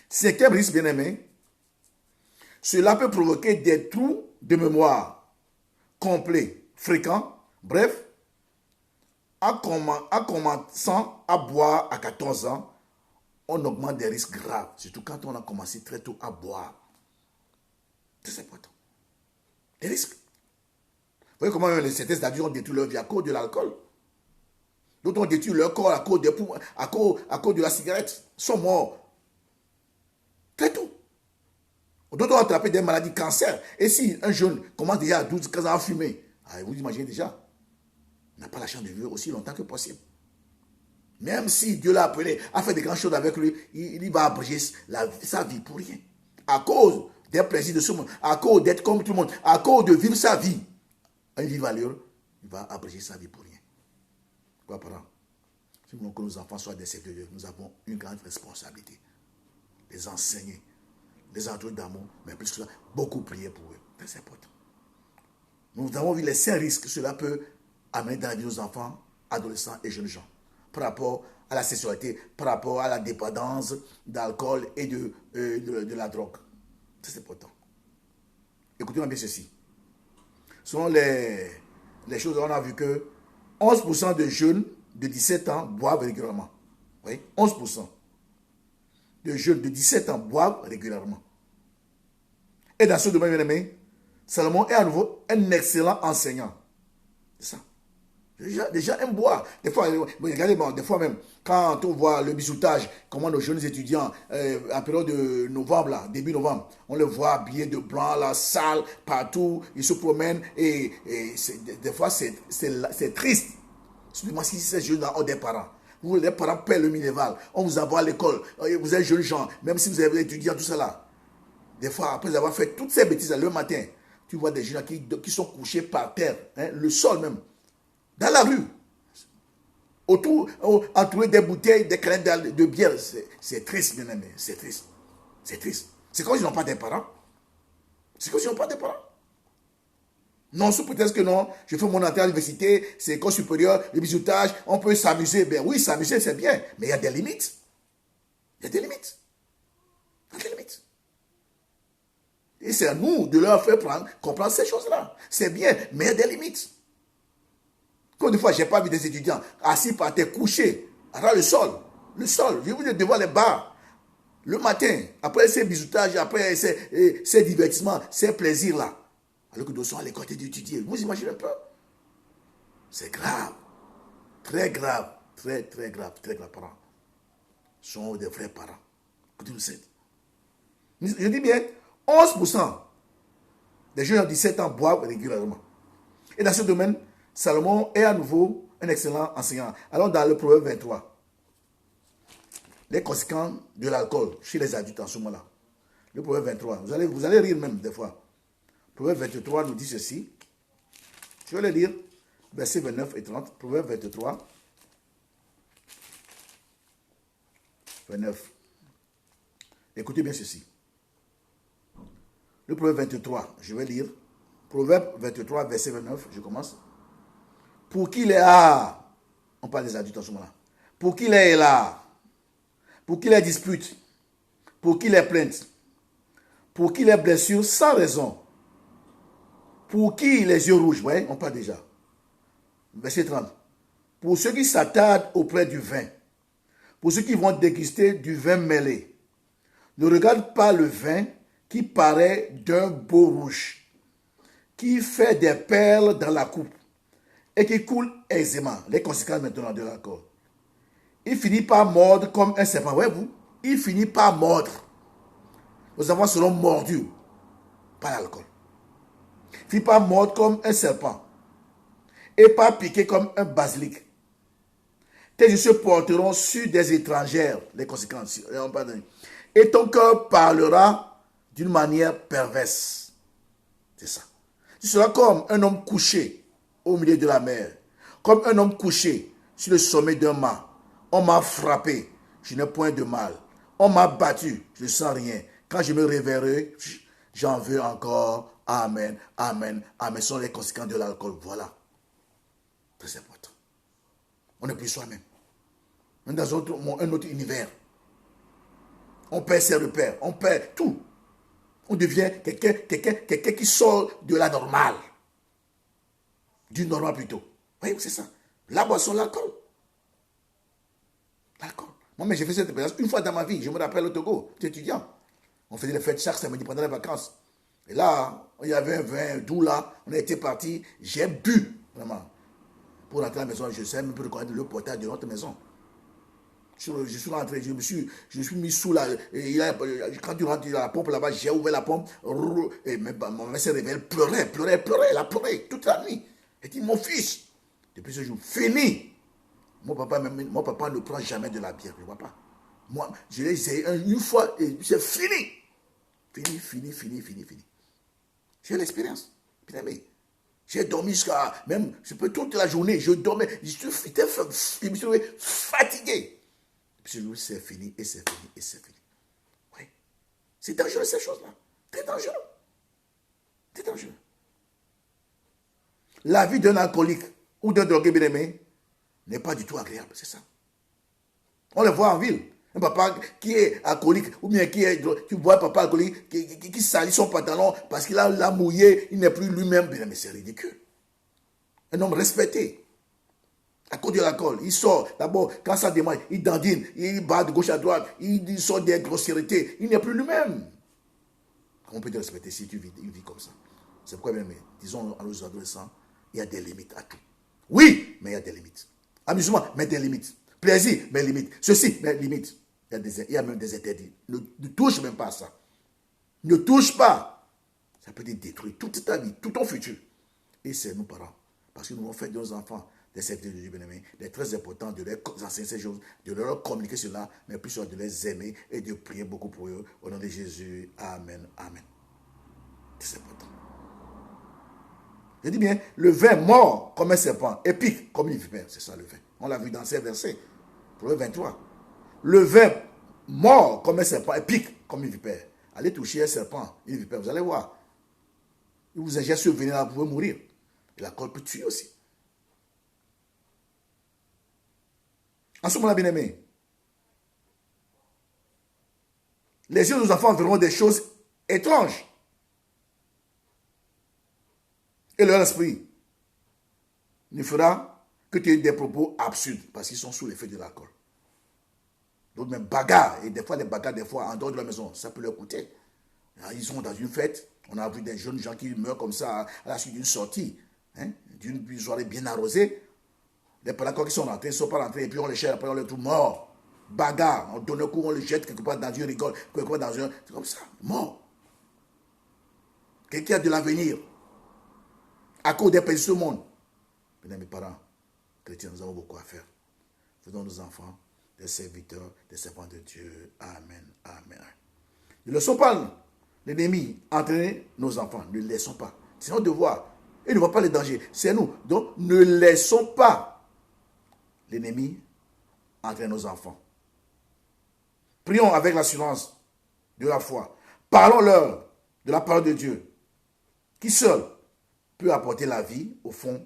Cinquième risque, bien aimé, cela peut provoquer des trous de mémoire complets, fréquents, bref, en commençant à boire à 14 ans, on augmente des risques graves, surtout quand on a commencé très tôt à boire. C'est important. Des risques. Vous voyez comment certains adultes ont détruit leur vie à cause de l'alcool. D'autres ont détruit leur corps à cause de la cigarette. Ils sont morts très tôt. D'autres ont attrapé des maladies cancer. Et si un jeune commence déjà à 12-15 ans à fumer, vous imaginez déjà, il n'a pas la chance de vivre aussi longtemps que possible. Même si Dieu l'a appelé à faire des grandes choses avec lui, il va abréger sa vie pour rien. À cause des plaisirs de ce monde, à cause d'être comme tout le monde, à cause de vivre sa vie, une vie valeur, il va abréger sa vie pour rien. Quoi, parents? Si nous voulons que nos enfants soient des serviteurs de Dieu, nous avons une grande responsabilité. Les enseigner, les entourer d'amour, mais plus que ça, beaucoup prier pour eux. C'est important. Nous avons vu les 5 risques que cela peut amener dans la vie de nos enfants, adolescents et jeunes gens, par rapport à la sexualité, par rapport à la dépendance d'alcool et de la drogue. C'est important. Écoutez-moi bien ceci. Selon les choses, on a vu que 11% de jeunes de 17 ans boivent régulièrement. Oui, 11% de jeunes de 17 ans boivent régulièrement. Et dans ce domaine, bien aimé, Salomon est à nouveau un excellent enseignant. C'est ça. Les gens aiment boire. Des fois, regardez, des fois même, quand on voit le bisoutage, comment nos jeunes étudiants, en période de novembre, là, début novembre, on les voit habillés de blanc, la salle, partout, ils se promènent, et des fois, c'est triste. Surtout si ces jeunes-là ont des parents. Vous, les parents paient le minéval, on vous envoie à l'école, vous êtes jeunes gens, même si vous avez étudié tout cela. Des fois, après avoir fait toutes ces bêtises le matin, tu vois des jeunes qui sont couchés par terre, le sol même, dans la rue, autour, entourés des bouteilles, des canettes de bière. C'est triste, bien aimé, c'est triste. C'est triste. C'est comme s'ils n'ont pas des parents. C'est comme s'ils n'ont pas des parents. Non, sous prétexte que non, je fais mon entrée à l'université, c'est école supérieure, le bisoutage, on peut s'amuser. Ben oui, s'amuser, c'est bien, mais il y a des limites. Il y a des limites. Il y a des limites. Et c'est à nous de leur faire comprendre ces choses-là. C'est bien, mais il y a des limites. Comme des fois, je n'ai pas vu des étudiants assis par terre, couchés, à le sol. Le sol, je vous dis devant les bars. Le matin, après ces bisoutages, après ces divertissements, ces plaisirs-là. Alors que d'autres sont à l'école d'étudier. Vous imaginez un peu? C'est grave. Très grave. Très, très grave. Très grave, parents. Sont des vrais parents. Écoutez-nous ça. Je dis bien, 11% des jeunes de 17 ans boivent régulièrement. Et dans ce domaine, Salomon est à nouveau un excellent enseignant. Allons dans le Proverbe 23. Les conséquences de l'alcool chez les adultes en ce moment-là. Le Proverbe 23. Vous allez rire même des fois. Proverbe 23 nous dit ceci. Je vais le lire. Versets 29 et 30. Proverbe 23. 29. Écoutez bien ceci. Le Proverbe 23, je vais lire. Proverbe 23, verset 29, je commence. Pour qui les a, on parle des adultes en ce moment-là. Pour qui les là, pour qui les disputes, pour qui les plaintes, pour qui les blessures sans raison, pour qui les yeux rouges, ouais, on parle déjà. Verset 30. Pour ceux qui s'attardent auprès du vin, pour ceux qui vont déguster du vin mêlé, ne regarde pas le vin qui paraît d'un beau rouge, qui fait des perles dans la coupe et qui coule aisément. Les conséquences maintenant de l'alcool. Il finit par mordre comme un serpent. Voyez-vous, il finit par mordre. Nos enfants seront mordus par l'alcool. Il finit par mordre comme un serpent et par piquer comme un basilic. Tes yeux se porteront sur des étrangères. Les conséquences. Et ton cœur parlera d'une manière perverse. C'est ça. Tu seras comme un homme couché au milieu de la mer, comme un homme couché sur le sommet d'un mât. On m'a frappé, je n'ai point de mal. On m'a battu, je ne sens rien. Quand je me réveillerai, j'en veux encore. Amen, amen, amen. Ce sont les conséquences de l'alcool. Voilà. Très important. On n'est plus soi-même. On est dans un autre univers. On perd ses repères, on perd tout. On devient quelqu'un qui sort de la normale. Du normal plutôt. Oui, c'est ça. La boisson, l'alcool. L'alcool. Moi, mais j'ai fait cette expérience une fois dans ma vie. Je me rappelle au Togo, j'étais étudiant. On faisait les fêtes chaque samedi pendant les vacances. Et là, il y avait un vin doux là. On a été partis. J'ai bu, vraiment. Pour rentrer à la maison, je sais même plus reconnaître le portail de notre maison. Je suis rentré, je me suis mis sous la. Quand tu rentres à la pompe là-bas, j'ai ouvert la pompe. Et ma mère s'est réveillée, elle pleurait, elle a pleuré toute la nuit. Elle dit, mon fils, depuis ce jour, fini. Mon papa ne prend jamais de la bière, je vois pas. Moi, je l'ai essayé une fois et c'est fini. Fini. J'ai l'expérience. J'ai dormi jusqu'à, même, toute la journée, je dormais. Je me suis fatigué. Puis c'est fini, et c'est fini. Oui. C'est dangereux, ces choses-là. Très dangereux. La vie d'un alcoolique ou d'un drogué bien-aimé n'est pas du tout agréable, c'est ça. On le voit en ville. Un papa qui est alcoolique, ou bien tu vois un papa alcoolique qui salit son pantalon parce qu'il l'a mouillé, il n'est plus lui-même. Mais c'est ridicule. Un homme respecté. À cause de l'alcool, il sort, d'abord, quand ça démarre, il dandine, il bat de gauche à droite, il sort des grossièretés, il n'est plus lui-même. Comment on peut te respecter si tu vis une vie comme ça? C'est pourquoi, même, disons à nos adolescents, il y a des limites à tout. Oui, mais il y a des limites. Amusement, mais des limites. Plaisir, mais limites. Ceci, mais limites. Il y a même des interdits. Ne touche même pas à ça. Ne touche pas. Ça peut te détruire toute ta vie, tout ton futur. Et c'est nos parents. Parce que nous avons fait de nos enfants des serviteurs de Dieu bien-aimés. Il est très important de leur enseigner ces choses, de leur communiquer cela, mais plus de les aimer et de prier beaucoup pour eux. Au nom de Jésus, amen, amen. C'est important. Je dis bien, le vin mort comme un serpent, épique comme une vipère, c'est ça le vin. On l'a vu dans ces versets, Proverbe 23. Le vin mort comme un serpent, épique comme une vipère. Allez toucher un serpent, une vipère, vous allez voir. Il vous ingère ce venin là, vous pouvez mourir. Et la colle peut tuer aussi. En ce moment-là, bien aimé, Les yeux de nos enfants verront des choses étranges. Et leur esprit ne fera que tu aies des propos absurdes parce qu'ils sont sous l'effet de l'alcool. D'autres même bagarres. Et des fois, les bagarres, des fois, en dehors de la maison, ça peut leur coûter. Ils sont dans une fête. On a vu des jeunes gens qui meurent comme ça à la suite d'une sortie, hein, d'une soirée bien arrosée. Les parents qui sont rentrés, ils ne sont pas rentrés, et puis on les cherche, après on les trouve morts. Bagarre, on donne un coup, on les jette quelque part dans une rigole, quelque part dans un... C'est comme ça, mort. Quelqu'un a de l'avenir. À cause des pays de ce monde. Bien, mes parents, chrétiens, nous avons beaucoup à faire. Faisons nos enfants des serviteurs, des servants de Dieu. Amen, amen. Ne laissons pas l'ennemi entraîner nos enfants. Ne laissons pas. C'est notre devoir. Il ne voit pas les dangers. C'est nous. Donc, ne laissons pas l'ennemi entraîner nos enfants. Prions avec l'assurance de la foi. Parlons-leur de la parole de Dieu, qui seul peut apporter la vie au fond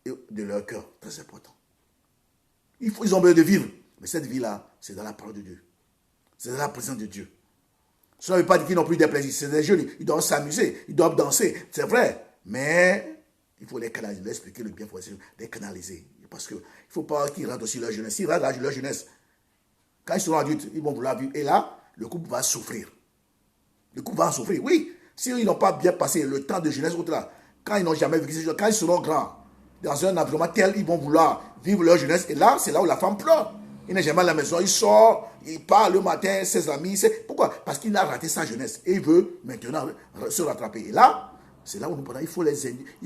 de leur cœur. Très important. Ils ont besoin de vivre. Mais cette vie-là, c'est dans la parole de Dieu. C'est dans la présence de Dieu. Cela ne veut pas dire qu'ils n'ont plus de plaisir. C'est des jeunes, ils doivent s'amuser, ils doivent danser. C'est vrai. Mais il faut les canaliser, leur expliquer le bien, il faut les canaliser. Parce qu'il ne faut pas qu'ils ratent aussi leur jeunesse. S'ils ratent leur jeunesse, quand ils seront adultes, ils vont vouloir vivre. Et là, le couple va souffrir. Le couple va en souffrir, oui. S'ils n'ont pas bien passé le temps de jeunesse, là, quand ils n'ont jamais vécu ces choses, quand ils seront grands, dans un environnement tel, ils vont vouloir vivre leur jeunesse. Et là, c'est là où la femme pleure. Il n'est jamais à la maison, il sort, il part le matin, ses amis. Pourquoi? Parce qu'il a raté sa jeunesse. Et il veut maintenant se rattraper. Et là, c'est là où nous parlons. Il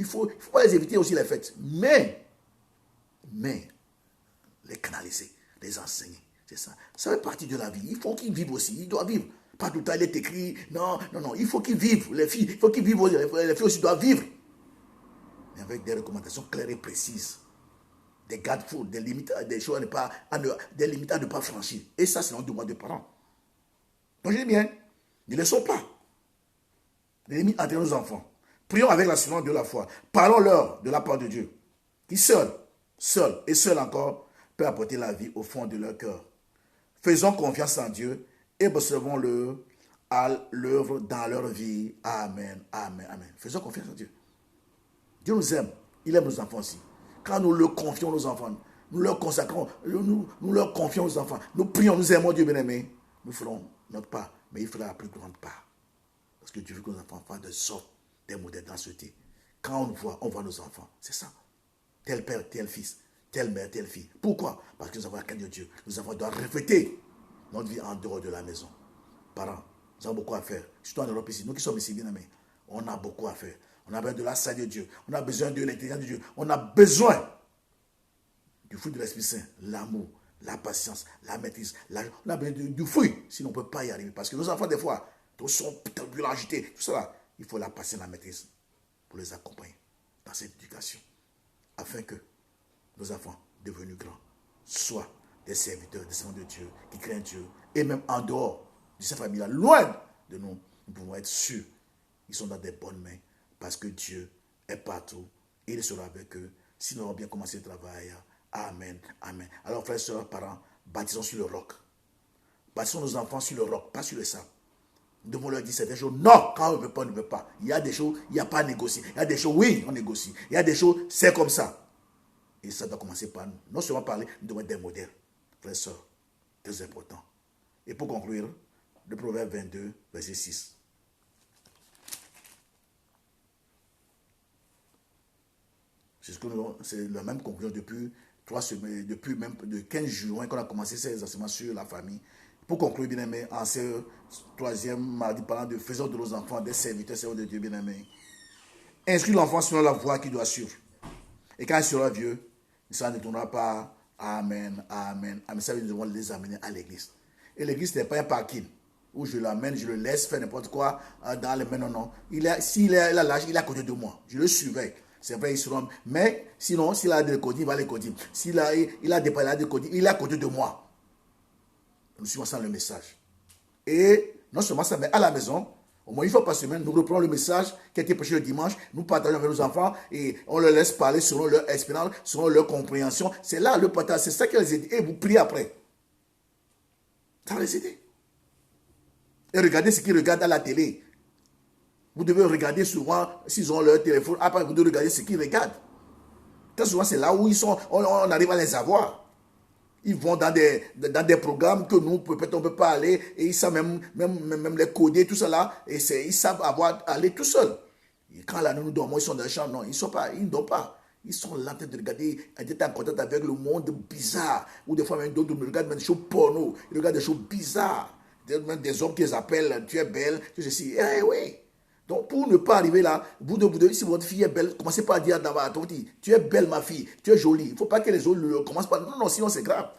faut pas les éviter aussi les fêtes. Mais, les canaliser, les enseigner. C'est ça. Ça fait partie de la vie. Il faut qu'ils vivent aussi. Ils doivent vivre. Pas tout le temps, il est écrit. Non. Il faut qu'ils vivent. Les filles, il faut qu'ils vivent. Les filles aussi doivent vivre. Mais avec des recommandations claires et précises. Des garde-fous, des limites, des choses des limites à ne pas franchir. Et ça, c'est notre devoir de parents. Donc, je dis bien, ne laissons pas l'ennemi entrer nos enfants. Prions avec l'assurance de la foi. Parlons-leur de la part de Dieu, qui seul encore, peut apporter la vie au fond de leur cœur. Faisons confiance en Dieu et observons-le à l'œuvre dans leur vie. Amen, amen, amen. Faisons confiance en Dieu. Dieu nous aime. Il aime nos enfants aussi. Quand nous leur confions nos enfants, nous leur consacrons, nous leur confions nos enfants, nous prions, nous aimons Dieu bien-aimé, nous ferons notre part, mais il fera la plus grande part. Parce que Dieu veut que nos enfants fassent de sorte des modèles d'ancienneté. Quand on voit nos enfants. C'est ça. Tel père, tel fils, telle mère, telle fille. Pourquoi? Parce que nous avons la crainte de Dieu. Nous avons doit refléter notre vie en dehors de la maison. Parents, nous avons beaucoup à faire. Surtout en Europe ici. Nous qui sommes ici, bien aimés, on a beaucoup à faire. On a besoin de la salle de Dieu. On a besoin de l'intelligence de Dieu. On a besoin du fruit de l'Esprit Saint, l'amour, la patience, la maîtrise. On a besoin du fruit, sinon on ne peut pas y arriver. Parce que nos enfants, des fois, ils sont plus agités. Tout ça, il faut la patience, la maîtrise pour les accompagner dans cette éducation. Afin que nos enfants, devenus grands, soient des serviteurs, des servants de Dieu, qui craignent Dieu. Et même en dehors de cette famille-là, loin de nous, nous pouvons être sûrs qu'ils sont dans des bonnes mains. Parce que Dieu est partout. Et il sera avec eux. Si nous avons bien commencé le travail. Amen. Amen. Alors, frères et sœurs, parents, bâtissons sur le roc. Bâtissons nos enfants sur le roc, pas sur le sable. Nous devons leur dire certaines choses. Non, quand on ne veut pas, on ne veut pas. Il y a des choses, il n'y a pas à négocier. Il y a des choses, oui, on négocie. Il y a des choses, c'est comme ça. Et ça doit commencer par nous. Non seulement parler, nous devons être des modèles. Frères et sœurs, très important. Et pour conclure, le Proverbe 22, verset 6. C'est la même conclusion depuis 3 semaines, depuis même de 15 juin qu'on a commencé ces enseignements sur la famille. Pour conclure, bien aimé, en ce 3e mardi, parlant de faisons de nos enfants des serviteurs de Dieu, bien aimé. Instruis l'enfant selon la voie qu'il doit suivre. Et quand il sera vieux, ça ne tournera pas. Amen, amen, amen. Ça, nous devons les amener à l'église. Et l'église n'est pas un parking où je l'amène, je le laisse faire n'importe quoi dans les mains. Non. S'il a l'âge, il est à côté de moi. Je le surveille. C'est vrai, ils seront. Mais sinon, s'il a des codines, il va les codines. S'il a des codines, il est à côté de moi. Nous suivons ça le message. Et non seulement ça, mais à la maison, au moins une fois par semaine, nous reprenons le message qui a été prêché le dimanche. Nous partageons avec nos enfants et on leur laisse parler selon leur expérience, selon leur compréhension. C'est là le partage, c'est ça qui les aide. Et vous priez après. Ça va les aider. et regardez ce qu'ils regardent à la télé. Vous devez regarder souvent, s'ils ont leur téléphone, après vous devez regarder ce qu'ils regardent. Très souvent, c'est là où ils sont, on arrive à les avoir. Ils vont dans des programmes que nous, peut-être, on ne peut pas aller, et ils savent même les coder, tout ça là, et ils savent aller tout seuls. Et quand là, nous dormons, ils sont dans le champ, non, ils ne dorment pas. Ils sont là en train de regarder, d'être en contact avec le monde bizarre. Ou des fois, même d'autres regardent des choses porno, ils regardent des choses bizarres. Même des hommes qui les appellent, tu es belle, tu sais si. Eh oui. Donc, pour ne pas arriver là, vous devez, si votre fille est belle, commencez pas à dire à ton petit, tu es belle ma fille, tu es jolie. Il ne faut pas que les autres ne commencent pas. Non, sinon c'est grave.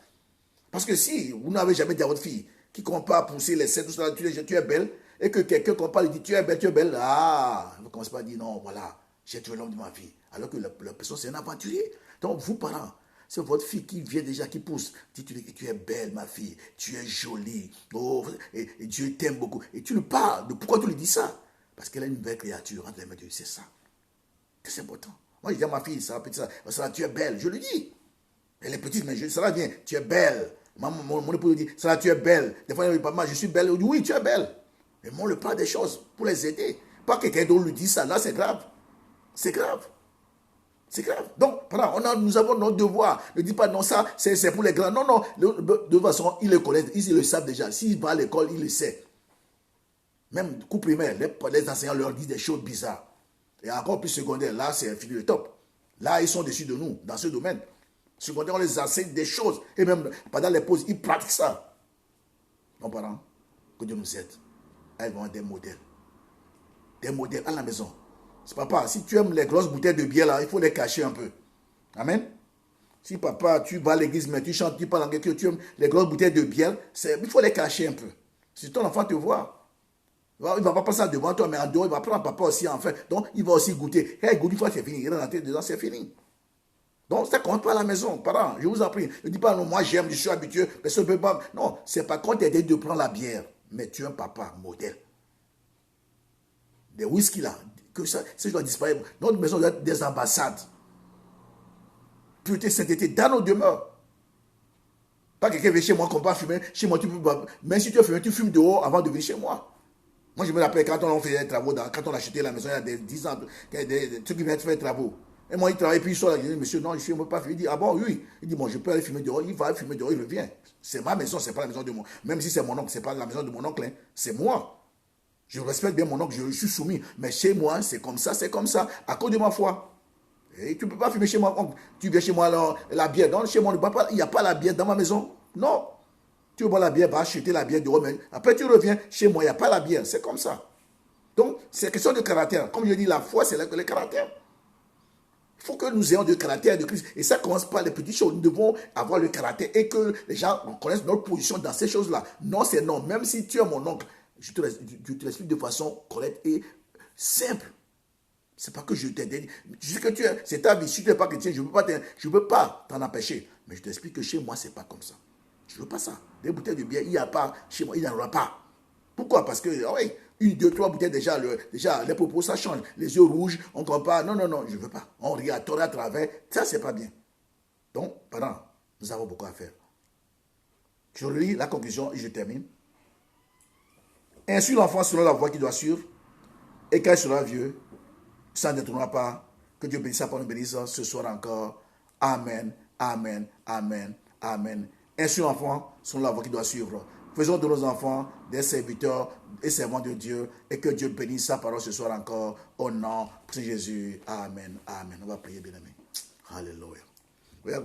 Parce que si vous n'avez jamais dit à votre fille, qui ne commence pas à pousser les seins, tout ça, tu es belle, et que quelqu'un ne commence pas à lui dire, tu es belle, ah, vous ne commencez pas à dire, non, voilà, j'ai tué l'homme de ma fille. Alors que la personne, c'est un aventurier. Donc, vous, parents, c'est votre fille qui vient déjà, qui pousse. Tu es belle, ma fille, tu es jolie, oh, et Dieu t'aime beaucoup. Et tu lui parles de pourquoi tu lui dis ça. Parce qu'elle est une belle créature entre les mains de Dieu, c'est ça. C'est important. Moi, je dis à ma fille, ça, tu es belle. Je lui dis. Elle est petite, mais ça vient, tu es belle. Mon épouse dit, ça tu es belle. Des fois, elle dit, maman, je suis belle. Elle dit, oui, tu es belle. Mais moi, on lui parle des choses pour les aider. Pas que quelqu'un d'autre lui dise ça. Là, c'est grave. C'est grave. C'est grave. Donc, nous avons notre devoir. Ne dis pas, non, ça, c'est pour les grands. Non. De toute façon, ils le connaissent. Ils le savent déjà. S'ils vont à l'école, ils le savent. Même coup primaire, les enseignants leur disent des choses bizarres. Et encore plus secondaire, là, c'est fini le top. Là, ils sont dessus de nous, dans ce domaine. Secondaire, on les enseigne des choses. Et même pendant les pauses, ils pratiquent ça. Nos parents, que Dieu nous aide à avoir des modèles. Des modèles à la maison. C'est papa, si tu aimes les grosses bouteilles de bière, là, il faut les cacher un peu. Amen. Si papa, tu vas à l'église, mais tu chantes, tu parles en que tu aimes les grosses bouteilles de bière, il faut les cacher un peu. Si ton enfant te voit, il ne va pas passer devant toi, mais en dehors, il va prendre papa aussi, en fait. Donc, il va aussi goûter. Il goûte une fois, c'est fini. Il rentre dedans, c'est fini. Donc, ça ne compte pas à la maison. Parents, je vous en prie. Ne dis pas, non, moi j'aime, je suis habitué. Personne ne peut pas. Non, c'est pas quand t'aider de prendre la bière. Mais tu es un papa modèle. Des whisky là, que ça doit disparaître. Notre maison doit être des ambassades. Pureté, sainteté, dans nos demeures. Pas quelqu'un vient chez moi qu'on ne peut pas fumer. Chez moi, tu peux pas. Même si tu veux fumer, tu fumes dehors avant de venir chez moi. Moi, je me rappelle quand on faisait des travaux, quand on achetait la maison, il y a des 10 ans, ceux qui viennent faire des travaux. Et moi, il travaille, puis il sort là, il dit, monsieur, non, je ne peux pas fumer. Il dit, ah bon, oui. Il dit, bon, je peux aller fumer dehors. Il va aller fumer dehors, il revient. C'est ma maison, ce n'est pas la maison de mon oncle. Même si c'est mon oncle, ce n'est pas la maison de mon oncle, hein. C'est moi. Je respecte bien mon oncle, je suis soumis. Mais chez moi, c'est comme ça, à cause de ma foi. Et tu ne peux pas fumer chez moi. Tu viens chez moi, alors, la bière. Non, chez moi, il n'y a pas la bière dans ma maison. Non. Tu bois la bière, va acheter la bière dehors. Mais après, tu reviens chez moi, il n'y a pas la bière. C'est comme ça. Donc, c'est question de caractère. Comme je dis, la foi, c'est le caractère. Il faut que nous ayons du caractère de Christ. Et ça commence par les petites choses. Nous devons avoir le caractère et que les gens connaissent notre position dans ces choses-là. Non, c'est non. Même si tu es mon oncle, je te l'explique de façon correcte et simple. C'est pas que je t'aide. Je sais que c'est ta vie. Si tu n'es pas chrétien, je ne peux pas t'en empêcher. Mais je t'explique que chez moi, ce n'est pas comme ça. Je ne veux pas ça. Des bouteilles de bière, il n'y a pas. Chez moi, il n'y en aura pas. Pourquoi? Parce que, oui, 1, 2, 3 bouteilles, déjà, les propos, ça change. Les yeux rouges, on compare. Non, je ne veux pas. On regarde à travers. Ça, c'est pas bien. Donc, parents, nous avons beaucoup à faire. Je lis la conclusion et je termine. Instruis l'enfant selon la voie qu'il doit suivre. Et quand il sera vieux, ça ne détournera pas. Que Dieu bénisse sa parole, bénisse ce soir encore. Amen, amen, amen, amen. Instruis l'enfant selon la voie qu'il doit suivre. Faisons de nos enfants des serviteurs et servants de Dieu et que Dieu bénisse sa parole ce soir encore au nom de Jésus. Amen. Amen. On va prier, bien-aimé. Alléluia.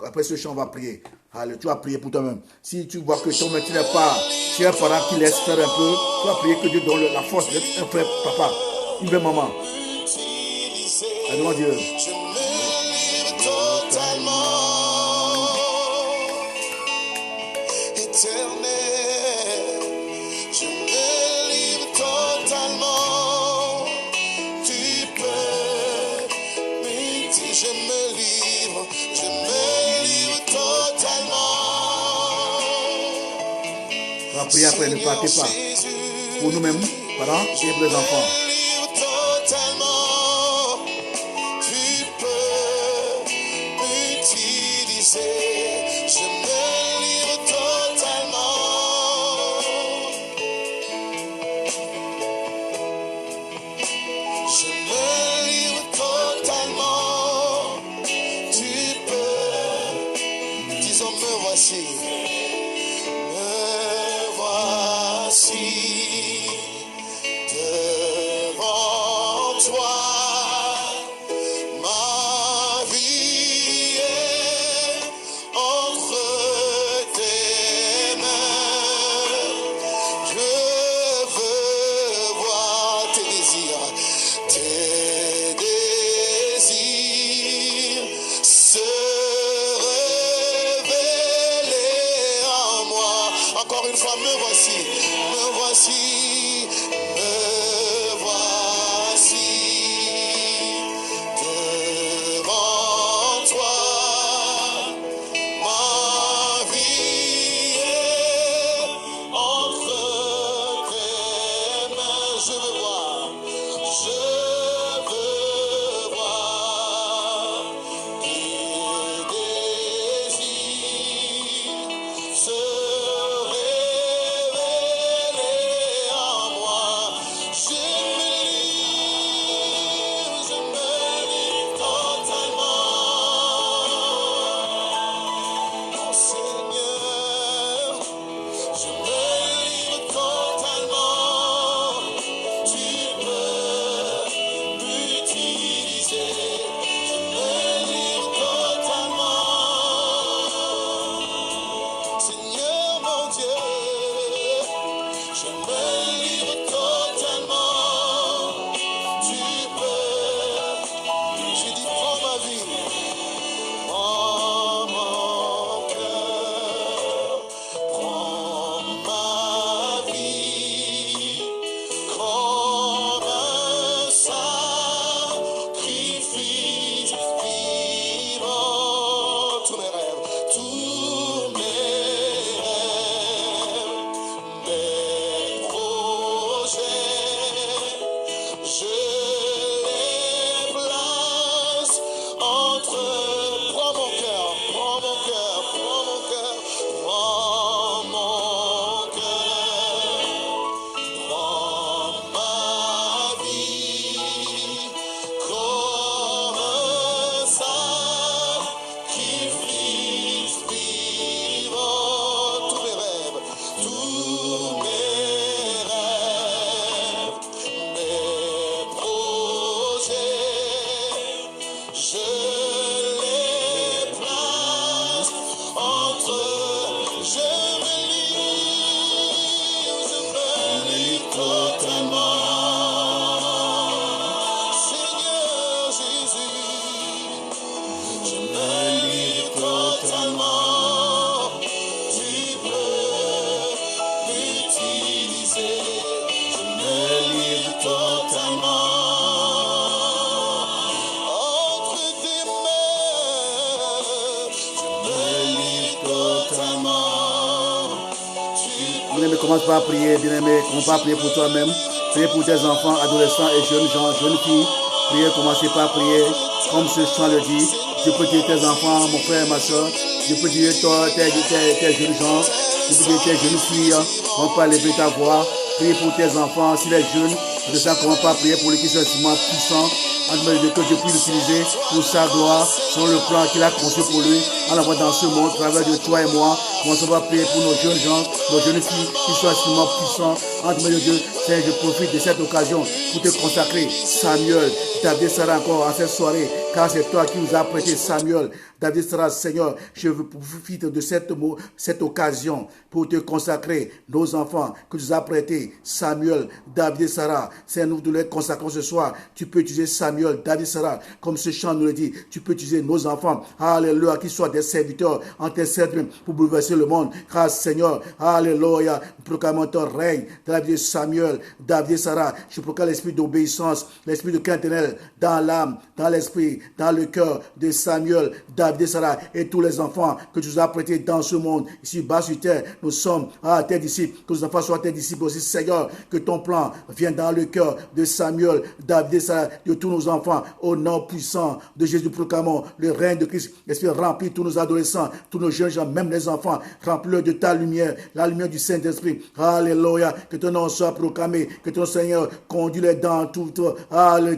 Après ce chant, on va prier. Alléluia. Tu vas prier pour toi-même. Si tu vois que ton maître n'est pas, tu es un parent qui laisse faire un peu, tu vas prier que Dieu donne la force d'être un frère, papa, une vraie maman. Allons Dieu. Je me livre totalement, éternel. Je me livre totalement. Tu peux, mais si je me livre totalement. On va prier après, ne partez pas. Pour nous-mêmes, parents et pour les enfants. devant toi. Ma vie est entre tes mains. Je veux voir tes désirs se révéler en moi. Encore une fois, me voici, me voici, me voici devant toi. Ma vie est entre tes mains. Je veux voir tes désirs se révéler en moi. Je me livre totalement. Mon Seigneur, je me livre totalement. Tu peux m'utiliser. Je me livre totalement. Seigneur mon Dieu, je me livre totalement. Tu peux. Je dis prends ma vie. Prends mon cœur, prends ma vie comme un sacrifice vivant. Tous mes rêves, mes projets, je les place entre. Prends mon cœur, prends mon cœur, prends mon cœur, prends mon cœur, prends ma vie comme un sacrifice vivant. Tous mes rêves, mes projets, je les place entre. Je me livre totalement. Seigneur Jésus, je me livre totalement. Tu peux m'utiliser. Je me livre totalement. Entre tes mains, je me livre totalement. Tu Bien-aimé, commence par prier. Bien-aimé, commence par prier pour toi-même. Priez pour tes enfants, adolescents et jeunes gens, jeunes filles. Priez, commencez par prier. Comme ce chant le dit, je peux dire tes enfants, mon frère et ma soeur. Je peux dire toi, tes jeunes gens. Je peux dire tes jeunes filles. On peut lever ta voix. Priez pour tes enfants. Si les jeunes, je sais comment pas prier pour l'équipe instrument puissant. En demandant que je puisse l'utiliser pour sa gloire, selon le plan qu'il a conçu pour lui, en envoie dans ce monde, à travers de toi et moi. Commençons par prier pour nos jeunes gens, nos jeunes filles, qui soient instruments puissants. En demandant de Dieu, Seigneur, je profite de cette occasion pour te consacrer, Samuel, David Sarah encore en cette soirée, car c'est toi qui nous as prêté Samuel. David Sarah, Seigneur, je veux profiter de cette occasion pour te consacrer nos enfants que tu nous as prêtés, Samuel, David Sarah. Seigneur, nous les consacrons ce soir. Tu peux utiliser Samuel, David Sarah, comme ce chant nous le dit. Tu peux utiliser nos enfants, alléluia, qu'ils soient des serviteurs en tes services pour bouleverser le monde. Car Seigneur, alléluia, proclamons ton règne dans la vie de Samuel, David Sarah. Je proclame l'esprit d'obéissance, l'esprit de crainte éternelle dans l'âme, dans l'esprit, dans le cœur de Samuel, David Sarah et tous les enfants que tu nous as prêtés dans ce monde. Ici, bas sur terre, nous sommes tes disciples. Que nos enfants soient tes disciples aussi, Seigneur. Que ton plan vienne dans le cœur de Samuel, David Sarah, de tous nos enfants. Au nom puissant de Jésus, proclamons le règne de Christ. L'esprit remplit tous nos adolescents, tous nos jeunes gens, même les enfants, remplis de ta lumière, la lumière du Saint-Esprit. Alléluia. Que ton nom soit proclamé, que ton Seigneur conduis-les dans toutes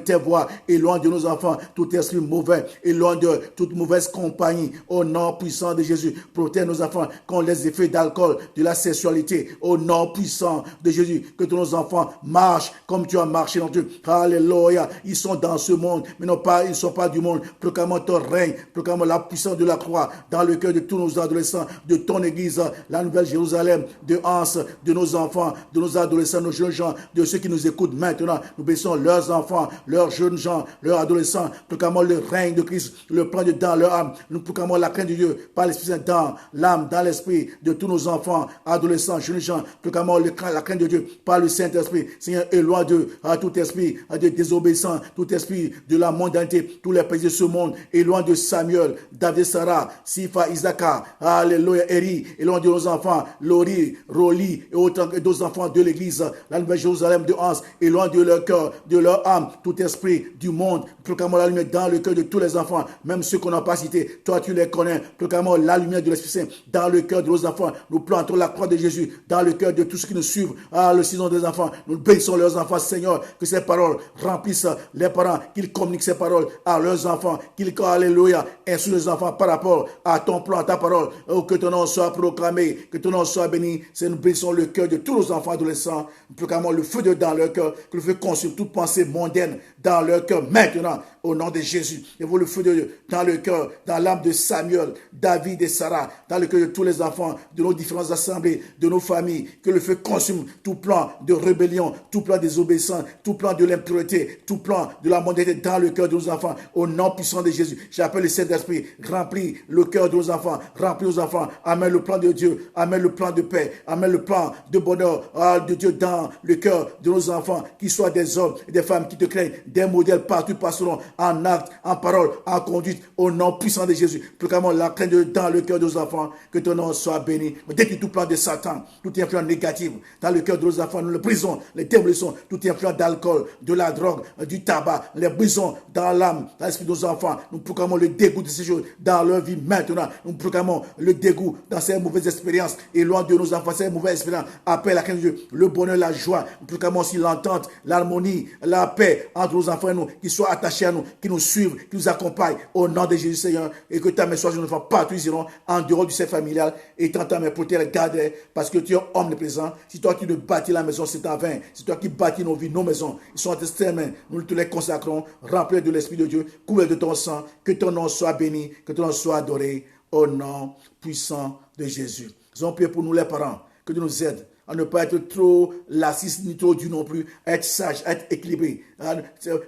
tes voies, éloigne de nos enfants tout esprit mauvais, éloigne de toute mauvaise compagnie. Au nom puissant de Jésus, protège nos enfants contre les effets d'alcool, de la sexualité. Au nom puissant de Jésus, que tous nos enfants marchent comme tu as marché dans Dieu. Alléluia. Ils sont dans ce monde, mais ils ne sont pas du monde. Proclamons ton règne, proclamons la puissance de la croix dans le cœur de tous nos adolescents, de ton église, la nouvelle Jérusalem, de Hans, de nos enfants, de nos adolescents, nos jeunes gens, de ceux qui nous écoutent maintenant. Nous bénissons leurs enfants, leurs jeunes gens, leurs adolescents. Proclamons le règne de Christ, le plan de dans leur âme. Nous proclamons la crainte de Dieu par l'Esprit Saint dans l'âme, dans l'esprit de tous nos enfants, adolescents, jeunes gens. Proclamons la crainte de Dieu par le Saint-Esprit. Seigneur, éloigne de tout esprit de désobéissance, tout esprit de la mondanité, tous les pays de ce monde. Éloigne de Samuel, David, Sarah, Sifa, Isaac, alléluia, Eri. Éloigne de nos enfants, Lori, Roli et autant que d'autres enfants de l'église, la nouvelle Jérusalem de Hans. Éloigne de leur cœur, de leur âme, tout esprit du monde. Proclamons la lumière dans le cœur de tous les enfants, même ceux qu'on n'a pas cités. Toi, tu les connais. Proclamons la lumière de l'Esprit Saint dans le cœur de nos enfants. Nous plantons la croix de Jésus dans le cœur de tous ceux qui nous suivent. Le saison des enfants. Nous bénissons leurs enfants, Seigneur, que ces paroles remplissent les parents, qu'ils communiquent ces paroles à leurs enfants, qu'ils, alléluia, instruisent les enfants par rapport à ton plan, à ta parole. Oh, que ton nom soit proclamé, que ton nom soit béni. C'est nous bénissons le cœur de tous nos enfants adolescents. Nous proclamons le feu de dans leur cœur, que le feu consume toute pensée mondaine dans leur cœur maintenant, au nom de Jésus. Et vous le feu de Dieu dans le cœur, dans l'âme de Samuel, David et Sarah, dans le cœur de tous les enfants, de nos différentes assemblées, de nos familles, que le feu consume tout plan de rébellion, tout plan de désobéissance, tout plan de l'impureté, tout plan de la mondanité dans le cœur de nos enfants, au nom puissant de Jésus. J'appelle le Saint-Esprit, remplis le cœur de nos enfants, remplis nos enfants, amène le plan de Dieu, amène le plan de paix, amène le plan de bonheur de Dieu dans le cœur de nos enfants, qu'ils soient des hommes et des femmes qui te craignent, des modèles partout passeront en acte, en parole, en conduite, au nom puissant de Jésus. Proclamons la crainte de Dieu dans le cœur de nos enfants, que ton nom soit béni. Détruis tout plan de Satan, toute influence négative dans le cœur de nos enfants, nous le brisons, les démolissons, toute influence d'alcool, de la drogue, du tabac, les brisons dans l'âme, dans l'esprit de nos enfants. Nous proclamons le dégoût de ces choses dans leur vie maintenant. Nous proclamons le dégoût dans ces mauvaises expériences, et loin de nos enfants, ces mauvaises expériences. Appelle la crainte de Dieu, le bonheur, la joie. Nous proclamons aussi l'entente, l'harmonie, la paix entre nos enfants et nous, qui soient attachés à nous, qui nous suivent, qui nous accompagnent au nom de Jésus Seigneur, et que ta main soit sur nos enfants partout ils iront, en dehors du cercle familial, et tant ta main pour te garder, parce que tu es omniprésent. Si toi qui ne bâtis la maison, c'est en vain. C'est toi qui bâtis nos vies, nos maisons, ils sont entre tes mains. Nous te les consacrons, remplis de l'Esprit de Dieu, couverts de ton sang, que ton nom soit béni, que ton nom soit adoré, au nom puissant de Jésus. Nous avons prié pour nous les parents, que Dieu nous aide à ne pas être trop laxiste ni trop dur non plus, à être sage, à être équilibré,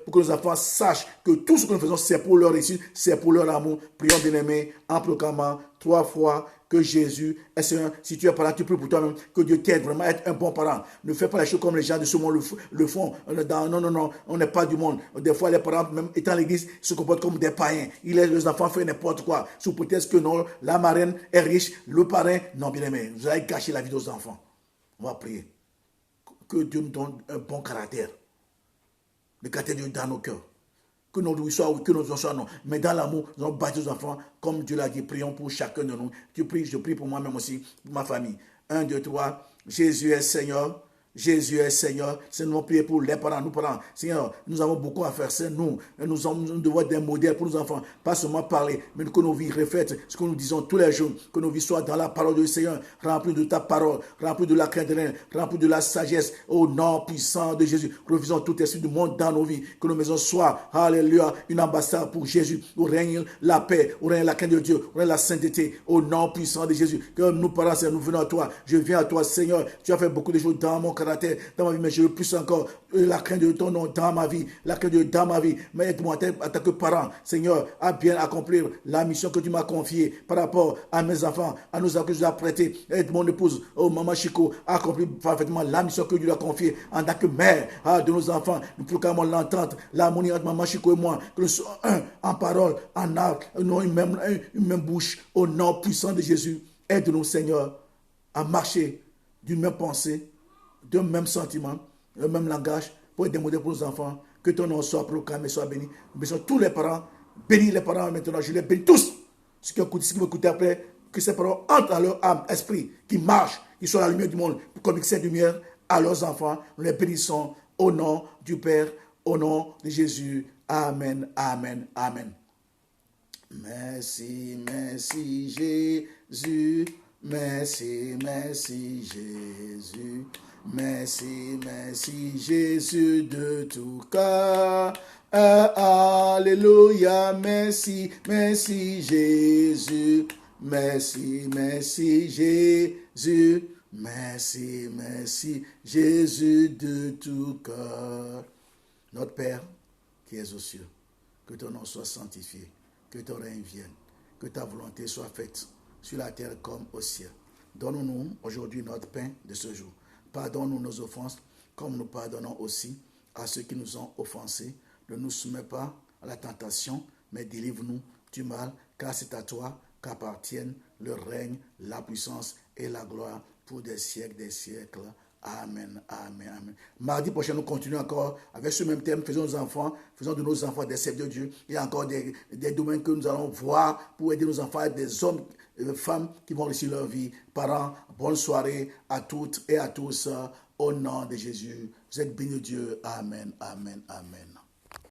pour que nos enfants sachent que tout ce que nous faisons, c'est pour leur réussite, c'est pour leur amour. Prions bien-aimés en proclamant 3 fois que Jésus est Seigneur. Si tu es parent, tu pries pour toi-même, que Dieu t'aide vraiment à être un bon parent. Ne fais pas les choses comme les gens de ce monde le font. Non, on n'est pas du monde. Des fois, les parents, même étant à l'église, se comportent comme des païens. Les enfants font n'importe quoi. Sous prétexte que non, la marraine est riche, le parrain, non, bien-aimé, vous allez gâcher la vie de vos enfants. On va prier. Que Dieu nous donne un bon caractère. Le caractère de Dieu dans nos cœurs. Que nos louis soient oui, que nos enfants soient non. Mais dans l'amour, nous allons bâtir nos enfants, comme Dieu l'a dit. Prions pour chacun de nous. Je prie pour moi-même aussi, pour ma famille. 1, 2, 3. Jésus est Seigneur. Jésus est Seigneur. C'est nous prier pour les parents, nous parents. Seigneur, nous avons beaucoup à faire. C'est nous devons être des modèles pour nos enfants. Pas seulement parler, mais que nos vies reflètent ce que nous disons tous les jours. Que nos vies soient dans la parole du Seigneur, remplies de ta parole, remplies de la crainte de Dieu, remplies de la sagesse. Au nom puissant de Jésus, refusons tout esprit du monde dans nos vies. Que nos maisons soient, alléluia, une ambassade pour Jésus. Où règne la paix, où règne la crainte de Dieu, où règne la sainteté. Au nom puissant de Jésus. Que nous parents, nous venons à toi. Je viens à toi, Seigneur. Tu as fait beaucoup de choses dans mon caractère, dans ma vie, mais je veux plus encore la crainte de ton nom dans ma vie, la crainte de Dieu dans ma vie. Mais aide-moi en tant que parent, Seigneur, à bien accomplir la mission que tu m'as confiée par rapport à mes enfants, à nos enfants que je dois prêter. Aide mon épouse, Maman Chico, à accomplir parfaitement la mission que tu lui as confiée en tant que mère de nos enfants. Nous proclamons l'entente, l'harmonie entre Maman Chico et moi, que nous soyons un en parole, en acte, une même bouche, au nom puissant de Jésus. Aide-nous, Seigneur, à marcher d'une même pensée, d'un même sentiment, le même langage, pour être des modèles pour nos enfants. Que ton nom soit proclamé, soit béni. Nous bénissons tous les parents. Bénis les parents maintenant. Je les bénis tous. ceux qui écoutent, ceux qui vont écouter après, que ces paroles entrent dans leur âme, esprit, qui marchent, qui sont la lumière du monde, pour communiquer cette lumière à leurs enfants. Nous les bénissons au nom du Père, au nom de Jésus. Amen, amen, amen. Merci, merci Jésus. Merci, merci Jésus. Merci, merci Jésus de tout cœur. Alléluia, merci, merci Jésus. Merci, merci Jésus. Merci, merci Jésus de tout cœur. Notre Père qui es aux cieux, que ton nom soit sanctifié, que ton règne vienne, que ta volonté soit faite sur la terre comme au ciel. Donne-nous aujourd'hui notre pain de ce jour. Pardonne-nous nos offenses, comme nous pardonnons aussi à ceux qui nous ont offensés. Ne nous soumets pas à la tentation, mais délivre-nous du mal, car c'est à toi qu'appartiennent le règne, la puissance et la gloire pour des siècles. Amen, amen, amen. Mardi prochain, nous continuons encore avec ce même thème. Faisons de nos enfants des serviteurs de Dieu. Il y a encore des domaines que nous allons voir pour aider nos enfants, des hommes et des femmes qui vont réussir leur vie. Parents, bonne soirée à toutes et à tous. Au nom de Jésus, vous êtes bénis de Dieu. Amen, amen, amen.